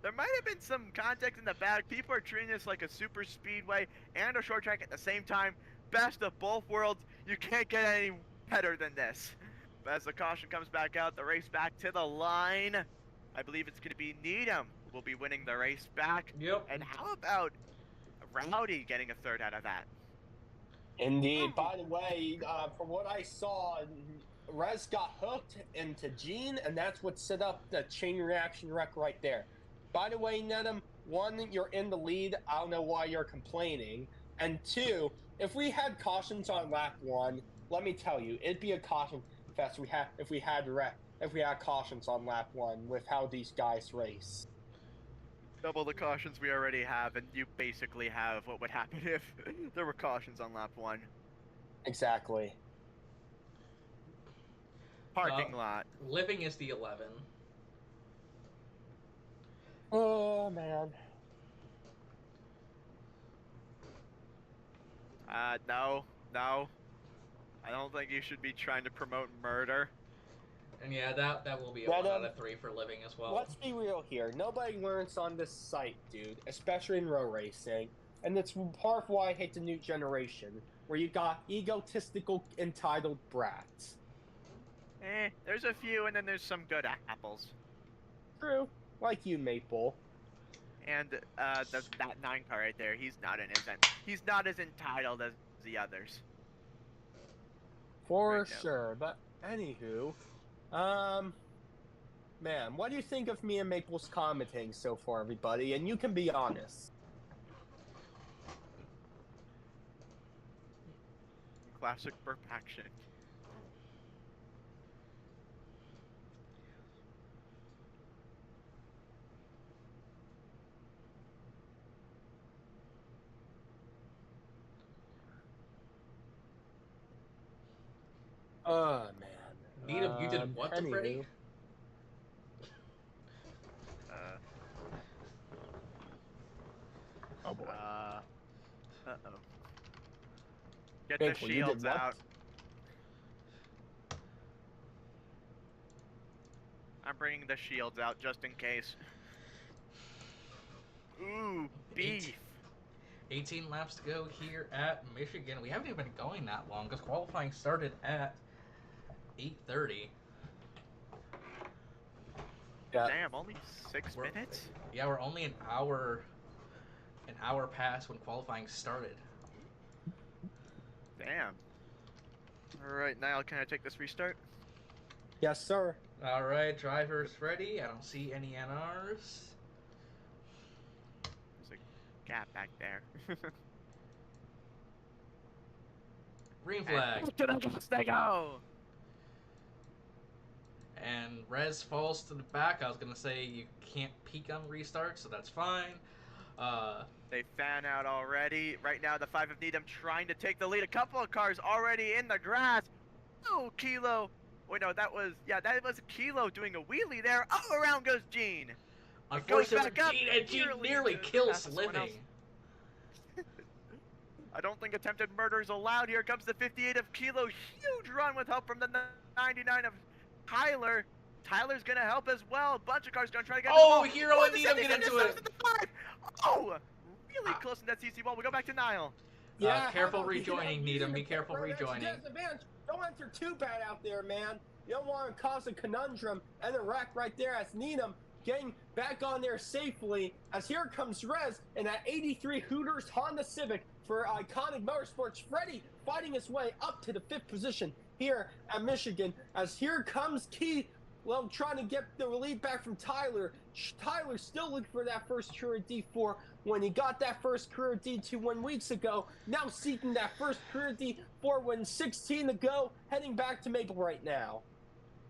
C: there might have been some context in the back. People are treating this like a super speedway and a short track at the same time. Best of both worlds. You can't get any better than this. But as the caution comes back out, the race back to the line. I believe it's going to be Needham who will be winning the race back.
A: Yep.
C: And how about Rowdy getting a third out of that?
B: Indeed. By the way, from what I saw, Rez got hooked into Gene, and that's what set up the chain reaction wreck right there. By the way, Needham, 1, you're in the lead. I don't know why you're complaining. And 2, if we had cautions on lap 1, let me tell you, it'd be a caution fest if we had cautions on lap 1 with how these guys race.
C: Double the cautions we already have, and you basically have what would happen if there were cautions on lap 1.
B: Exactly.
C: parking lot.
A: Living is the 11.
B: Oh, man.
C: No. I don't think you should be trying to promote murder.
A: And yeah, that will be a
B: That,
A: 1 out of 3 for Living as well.
B: Let's be real here. Nobody learns on this site, dude, especially in row racing. And it's part of why I hate the new generation, where you got egotistical, entitled brats.
C: There's a few, and then there's some good apples.
B: True. Like you, Maple.
C: And that 9 car right there, he's not as entitled as the others.
B: For
C: Right now.
B: sure. But, anywho, man, what do you think of me and Maple's commenting so far, everybody? And you can be honest.
C: Classic burp action.
B: Oh, man.
A: Needham, you did what to Freddy?
B: Oh, boy.
C: Uh-oh. Get
B: Maple,
C: the
B: you did
C: shields
B: what?
C: out. I'm bringing the shields out just in case. Ooh, beef.
A: 18 laps to go here at Michigan. We haven't even been going that long because qualifying started at 8:30.
B: Yeah.
C: Damn, only 6 minutes?
A: Yeah, we're only an hour past when qualifying started.
C: Damn. Alright, Niall, can I take this restart?
B: Yes, sir.
A: All right, drivers ready. I don't see any NRs.
C: There's a gap back there.
A: Green flag.
C: To the gas they go!
A: And Rez falls to the back. I was going to say you can't peek on restart, so that's fine.
C: They fan out already. Right now, the 5 of Needham trying to take the lead. A couple of cars already in the grass. Oh, Kilo. Wait, no, that was Kilo doing a wheelie there. Oh, around goes Gene.
A: Unfortunately,
C: back up,
A: Gene nearly kills
C: someone else.
A: Living.
C: I don't think attempted murder is allowed. Here comes the 58 of Kilo. Huge run with help from the 99 of Tyler. Tyler's going to help as well. A bunch of cars going to try to get
A: Oh,
C: to the
A: Hero
C: wall.
A: and Needham get into it.
C: Oh, really close in that CC wall. We go back to Niall.
B: Yeah,
A: careful
B: how about
A: rejoining, Needham. Be careful rejoining.
B: Don't enter too bad out there, man. You don't want to cause a conundrum and a wreck right there as Needham getting back on there safely. As here comes Rez in that 83 Hooters Honda Civic for Iconic Motorsports. Freddy fighting his way up to the 5th position here at Michigan. As here comes Keith, well, trying to get the lead back from Tyler. Tyler still looking for that first career D4 when he got that first career D2 1 weeks ago. Now seeking that first career D4 when 16 to go, heading back to Maple right now.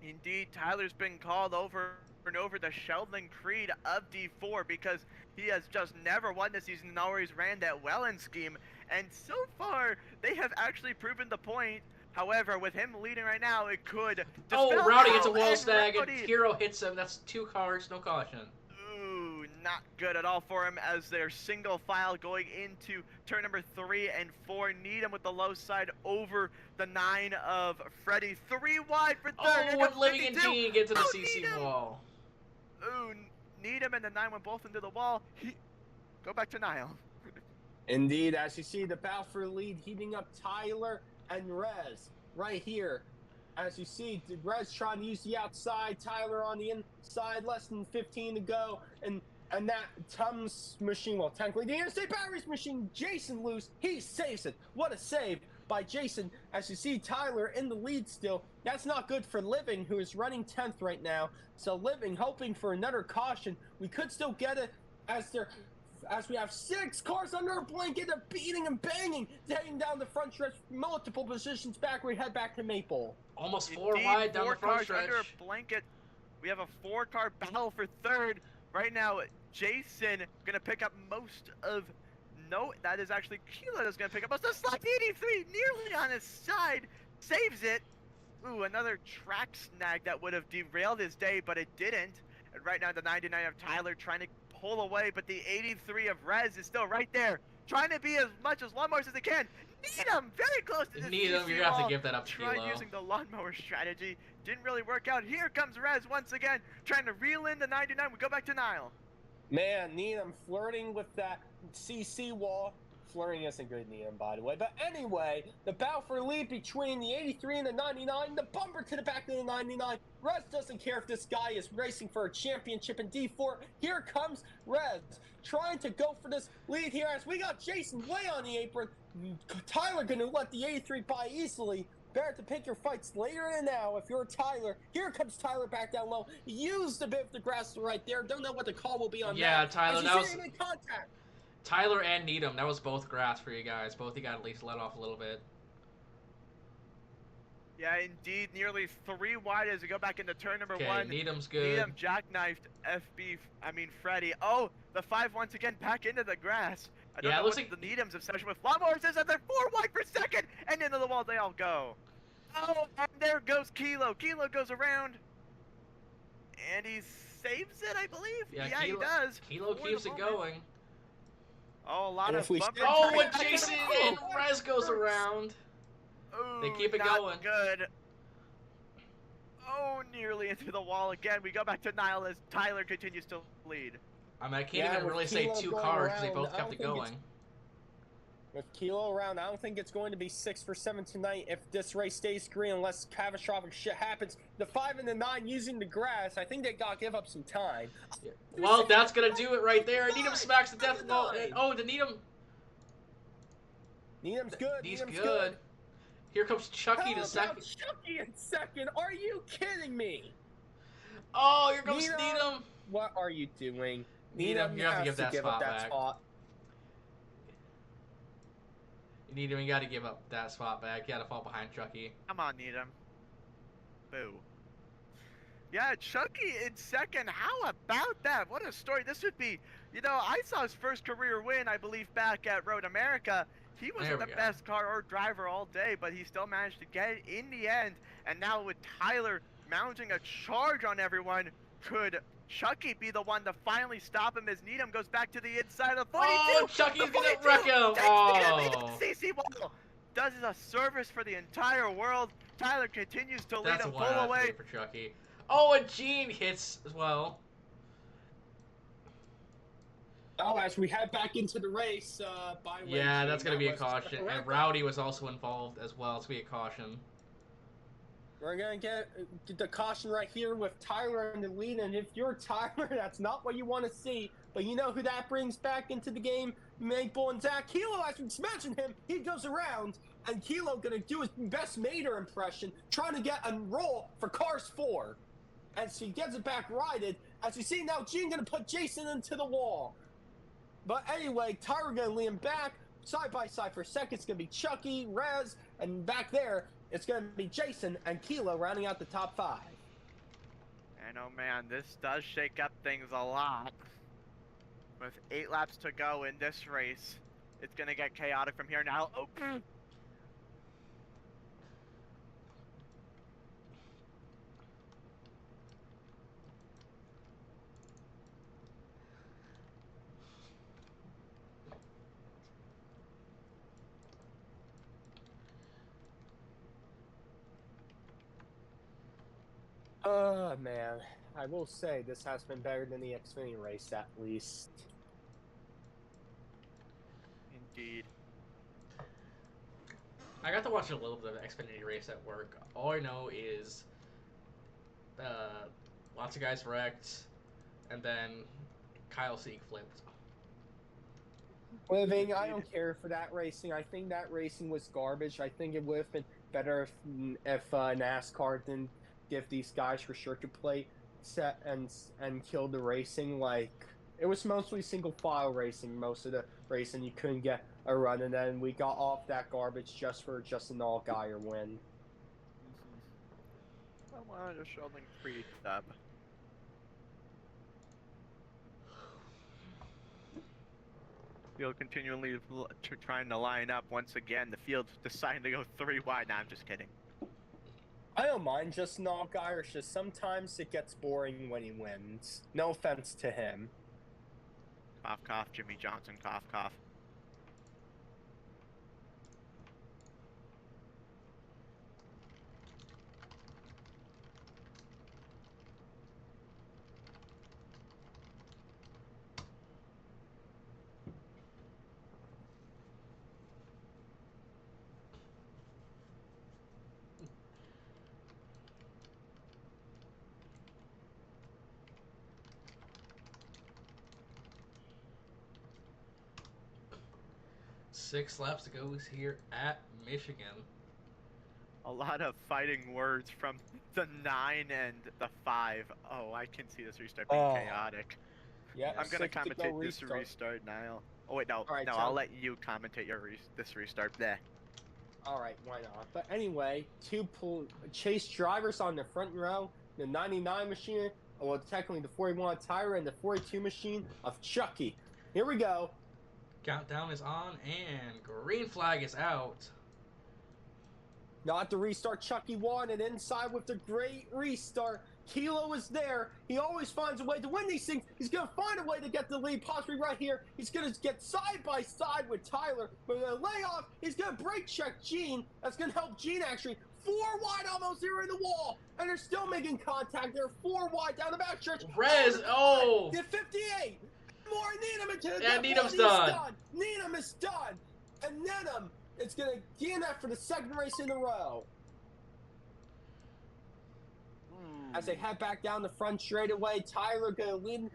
C: Indeed, Tyler's been called over and over the Sheldon Creed of D4 because he has just never won this season and always ran that Wellen scheme. And so far, they have actually proven the point. However, with him leading right now, it could...
A: Oh, Rowdy gets a wall snag and Hero hits him. That's 2 cars, no caution.
C: Ooh, not good at all for him as they're single file going into turn number 3 and 4. Needham with the low side over the 9 of Freddy. 3 wide for 3rd.
A: Oh, and Living and Gene get to the CC
C: Needham.
A: wall.
C: Ooh, Needham and the 9 went both into the wall. Go back to Niall.
B: Indeed, as you see the battle for the lead heating up, Tyler and Rez right here. As you see, Rez trying to use the outside, Tyler on the inside, less than 15 to go, and that Tums machine, well, technically the Interstate Batteries machine, Jason loose, he saves it. What a save by Jason. As you see, Tyler in the lead still. That's not good for Living, who is running 10th right now. So Living hoping for another caution. We could still get it as we have 6 cars under a blanket of beating and banging, heading down the front stretch, multiple positions back. We head back to Maple.
A: Almost 4
C: Indeed,
A: wide down
C: 4
A: the front
C: cars
A: stretch.
C: under a blanket. We have a 4-car battle for 3rd. Right now, Jason gonna pick up most of... No, that is actually Kilo that's gonna pick up most of the slack. 83 nearly on his side. Saves it. Ooh, another track snag that would have derailed his day, but it didn't. And right now, the 99 of Tyler trying to pull away, but the 83 of Rez is still right there, trying to be as much as lawnmowers as they can. Needham very close to the
A: Needham,
C: CC
A: you're gonna have to
C: wall.
A: give that up to
C: Tried
A: Kilo.
C: using the lawnmower strategy, didn't really work out. Here comes Rez once again, trying to reel in the 99. We go back to Nile.
B: Man, Needham flirting with that CC wall. Flirting isn't good, Needham, by the way. But anyway, the battle for lead between the 83 and the 99. The bumper to the back of the 99. Rez doesn't care if this guy is racing for a championship in D4. Here comes Rez, trying to go for this lead here as we got Jason way on the apron. Tyler going to let the 83 by easily. Better to pick your fights later than now if you're Tyler. Here comes Tyler back down low. Used a bit of the grass right there. Don't know what the call will be on that.
A: Yeah, Tyler, that was...
B: in contact.
A: Tyler and Needham, that was both grass for you guys. Both you got at least let off a little bit.
C: Yeah, indeed, nearly 3 wide as we go back into turn number 1.
A: Needham's good.
C: Needham jackknifed Freddy. Oh, the 5 once again back into the grass. I don't know what the Needham's obsession with lawnmowers is, and they're 4 wide per second, and into the wall they all go. Oh, and there goes Kilo. Kilo goes around, and he saves it, I believe. Yeah, he does.
A: Kilo keeps it going.
C: Oh, a lot of bumper.
A: Oh, and Jason and Rez goes around.
C: Ooh,
A: they keep it
C: not
A: going.
C: Good. Oh, nearly into the wall again. We go back to Nile as Tyler continues to lead.
A: I mean, I can't even really say 2 cars because they both kept it going.
B: With Kilo around, I don't think it's going to be 6 for 7 tonight if this race stays green unless catastrophic shit happens. The 5 and the 9 using the grass, I think they got to give up some time.
A: Yeah. Well, that's going to do it right there. Needham smacks the death wall. Oh, the Needham.
B: Needham's good.
A: He's good. Here comes Chucky to second.
B: Chucky in second. Are you kidding me?
A: Oh, here comes Needham.
B: What are you doing?
A: Needham, you have to give that spot back. Needham, you got to give up that spot back. You got to fall behind Chucky.
C: Come on, Needham. Boo. Yeah, Chucky in second. How about that? What a story. This would be, you know, I saw his first career win, I believe, back at Road America. He wasn't the best car or driver all day, but he still managed to get it in the end. And now with Tyler mounting a charge on everyone, could Chucky be the one to finally stop him as Needham goes back to the inside of the 42?
A: Oh, Chucky's going to wreck him. Oh.
C: CC wall does a service for the entire world. Tyler continues to lead and pull away.
A: For Chucky. Oh, and Gene hits as well.
B: Oh, as we head back into the race, by the way,
A: yeah, that's going to be a caution. And Rowdy was also involved as well. It's going to be a caution.
B: We're going to get the caution right here with Tyler in the lead. And if you're Tyler, that's not what you want to see. But you know who that brings back into the game? Maple and Zach. Kilo, as we mentioned him, he goes around. And Kilo going to do his best Mater impression, trying to get a roll for Cars 4. As he gets it back righted. As you see now, Gene going to put Jason into the wall. But anyway, Tyler going to lean back, side by side for a second. It's going to be Chucky, Rez, and back there, it's going to be Jason and Kilo rounding out the top 5.
C: And oh man, this does shake up things a lot. With 8 laps to go in this race, it's going to get chaotic from here now. Oh.
B: Man, I will say this has been better than the Xfinity race, at least.
C: Indeed.
A: I got to watch a little bit of the Xfinity race at work. All I know is lots of guys wrecked, and then Kyle Sieg flipped.
B: Living, I don't care for that racing. I think that racing was garbage. I think it would have been better if NASCAR didn't give these guys restricted plate set and kill the racing. Like, it was mostly single file racing most of the racing. You couldn't get a run, and then we got off that garbage just for an all-Geyer win.
C: I wanted to show them free sub. Field continually trying to line up once again. The field deciding to go 3 wide. Nah, I'm just kidding.
B: I don't mind just Allgaier. It's just sometimes it gets boring when he wins. No offense to him.
C: Cough, cough, Jimmy Johnson, cough, cough.
A: Six laps to go here at Michigan.
C: A lot of fighting words from the 9 and the 5. Oh, I can see this restart being chaotic.
B: Yeah,
C: I'm gonna
B: 6 to
C: commentate
B: go
C: this restart now. Oh wait, no,
B: Alright,
C: no,
B: so-
C: I'll let you commentate this restart there.
B: Alright, why not? But anyway, Chase drivers on the front row, the 99 machine, well, technically the 41 Tyra and the 42 machine of Chucky. Here we go.
A: Countdown is on, and green flag is out.
B: Not the restart Chucky won, and inside with the great restart. Kilo is there. He always finds a way to win these things. He's going to find a way to get the lead, possibly right here. He's going to get side by side with Tyler. With a layoff, he's going to brake check Gene. That's going to help Gene actually. 4 wide almost here in the wall. And they're still making contact. They're 4 wide down the backstretch.
A: Rez, oh!
B: The 58. More Needham into the
A: Yeah,
B: depth.
A: Needham's
B: He's
A: done.
B: Needham is done. And Needham is going to gain that for the second race in a row. As they head back down the front straightaway, Tyler going to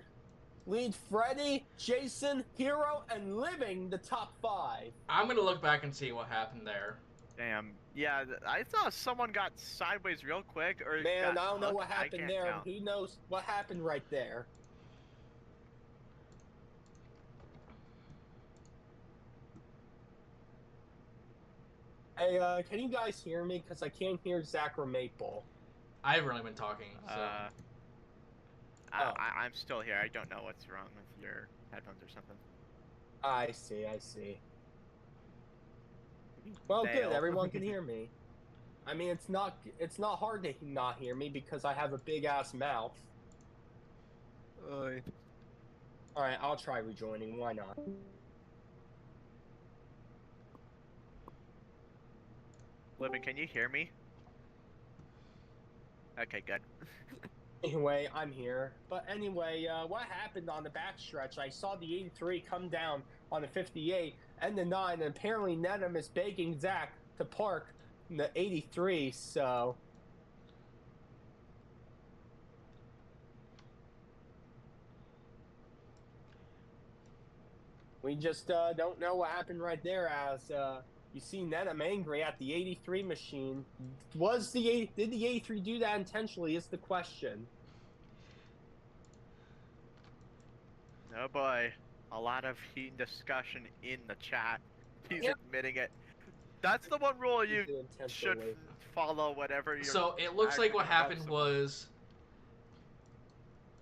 B: lead Freddie, Jason, Hero, and Living the top 5.
A: I'm going to look back and see what happened there.
C: Damn. Yeah, I thought someone got sideways real quick, or
B: Man, I
C: got
B: don't know
C: hooked.
B: what
C: I
B: happened
C: can't
B: there.
C: tell.
B: Who knows what happened right there? Hey, can you guys hear me? Because I can't hear Zach or Maple.
A: I haven't really been talking, so...
C: I'm still here. I don't know what's wrong with your headphones or something.
B: I see, I see. Well,
C: Fail.
B: good. Everyone can hear me. I mean, it's not hard to not hear me because I have a big ass mouth. All right, I'll try rejoining. Why not?
C: Living, can you hear me? Okay, good.
B: Anyway, I'm here. But anyway, what happened on the backstretch? I saw the 83 come down on the 58 and the 9, and apparently Nedham is begging Zach to park the 83, so... We just don't know what happened right there as you see Nedham angry at the 83 machine. Did the 83 do that intentionally is the question.
C: Oh boy, a lot of heat and discussion in the chat. He's
B: Yep.
C: admitting it. That's the one rule you
B: Did it
C: should
B: intentionally.
C: follow, whatever you're...
A: So it looks like what
C: arguing about
A: happened was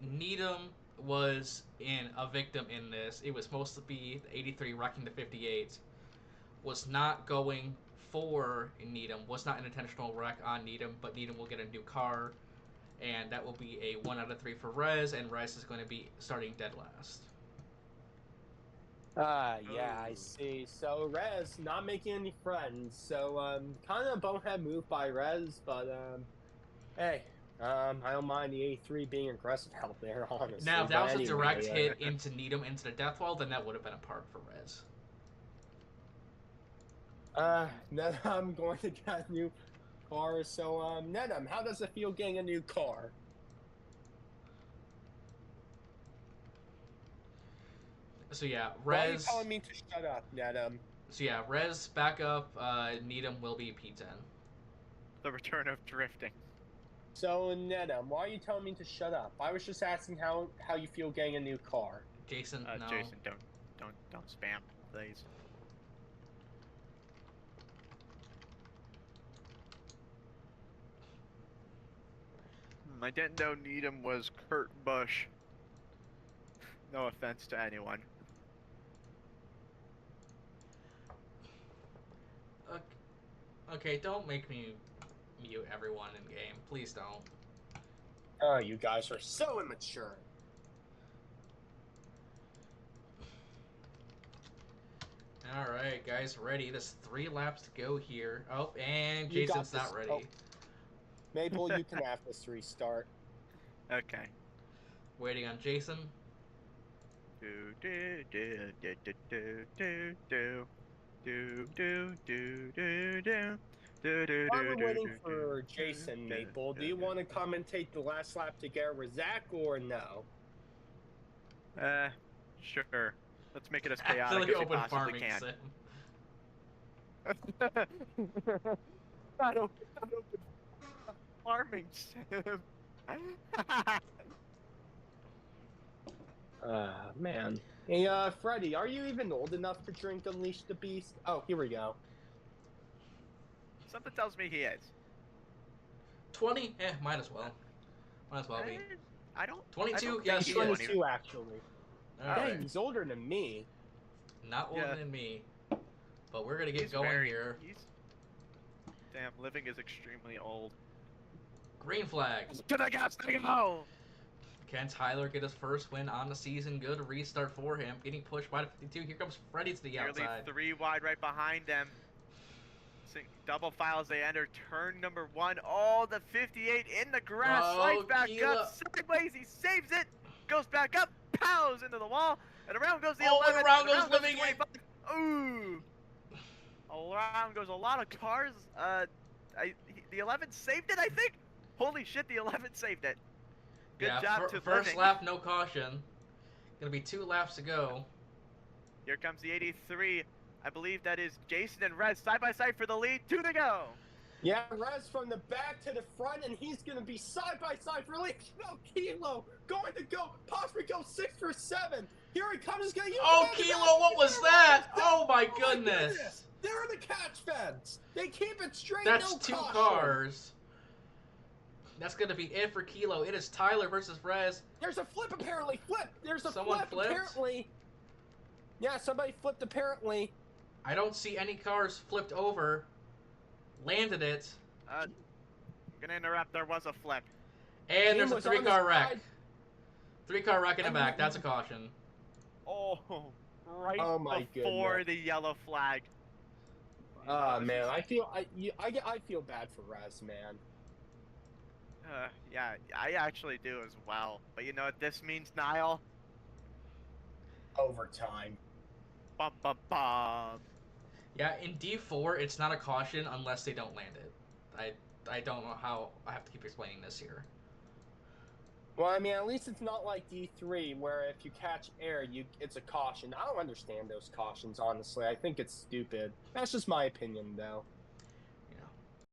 A: Needham was a victim in this. It was supposed to be the 83 wrecking the 58. Was not going for Needham. Was not an intentional wreck on Needham, but Needham will get a new car, and that will be a 1 out of 3 for Rez, and Rez is going to be starting dead last.
B: Yeah, I see. So Rez not making any friends. So kind of a bonehead move by Rez, but hey, I don't mind the 83 being aggressive out there, honestly.
A: Now, if that was
B: But
A: a direct
B: anyway,
A: hit into Needham into the death wall, then that would have been a park for Rez.
B: Then I'm going to get a new car. So Nedham, how does it feel getting a new car?
A: So yeah,
B: Why are you
A: Rez.
B: telling me to shut up, Nedham?
A: So yeah, Rez back up. Needham will be P10.
C: The return of drifting.
B: So Nedham, why are you telling me to shut up? I was just asking how you feel getting a new car.
A: Jason, no.
C: Jason, don't spam, please. I didn't know Needham was Kurt Busch. No offense to anyone.
A: Okay, don't make me mute everyone in game. Please don't.
B: Oh, you guys are so immature.
A: All right, guys, ready? There's 3 laps to go here. Oh, and
B: You got
A: Jason's not
B: this.
A: ready.
B: Oh. Maple, you can have this restart.
C: Okay.
A: Waiting on Jason.
C: Do do do do do do do do do do do do.
B: While we're waiting for Jason, Maple, do you want to commentate the last lap together with Zach or no?
C: Sure. Let's make it as
A: Actually,
C: chaotic as we
A: open
C: possibly
A: farming
C: can.
A: sim.
C: Not open farming sim.
B: Man. Hey, Freddy, are you even old enough to drink Unleash the Beast? Oh, here we go.
C: Something tells me he is.
A: 20? Might as well. Might as well be.
C: I don't.
A: 22?
C: I don't
A: Yeah,
C: think he's
A: sure.
B: 22, actually.
A: All
B: Dang,
A: right.
B: he's older than me.
A: Not older
C: Yeah.
A: than me. But we're going to get
C: He's
A: going
C: very-
A: here.
C: Damn, living is extremely old.
A: Green flag.
C: To the gas, there you go!
A: Can Tyler get his first win on the season? Good restart for him. Getting pushed by the 52. Here comes Freddy to the
C: Nearly
A: outside.
C: 3 wide right behind them. Double file as they enter turn number 1. Oh, the 58 in the grass.
A: Oh,
C: Slides back
A: Keela.
C: up. Sideways, he saves it. Goes back up. Pows into the wall. And around goes the
A: Oh,
C: 11.
A: and around goes
C: the
A: Living in.
C: 25. Ooh. Around goes a lot of cars. The 11 saved it, I think. Holy shit, the 11 saved it. Good job to
A: first
C: Living.
A: lap, no caution. Gonna be 2 laps to go.
C: Here comes the 83. I believe that is Jason and Rez side by side for the lead. 2 to go.
B: Yeah, Rez from the back to the front, and he's going to be side by side for like no Kilo. Going to go, possibly go 6 for 7. Here he comes. He's going to
A: Oh, Kilo, what was that? Oh my goodness.
B: They're the catch fence. They keep it straight.
A: That's
B: no
A: 2
B: caution.
A: cars. That's gonna be it for Kilo. It is Tyler versus Rez.
B: There's a flip apparently. There's a
A: Someone
B: flip
A: flipped?
B: apparently. Yeah, somebody flipped apparently.
A: I don't see any cars flipped over. Landed it.
C: I'm gonna interrupt. There was a flip.
A: And there's a
B: was on
A: 3-car
B: the
A: wreck.
B: side.
A: 3-car wreck in the back. That's a caution.
C: Oh, right
B: Oh my
C: before
B: goodness.
C: the yellow flag.
B: Man, I feel bad for Rez, man.
C: Yeah, I actually do as well. But you know what this means, Niall?
B: Overtime.
C: Bum bum bum.
A: Yeah, in D4, it's not a caution unless they don't land it. I don't know how I have to keep explaining this here.
B: Well, I mean, at least it's not like D3, where if you catch air, it's a caution. I don't understand those cautions, honestly. I think it's stupid. That's just my opinion, though.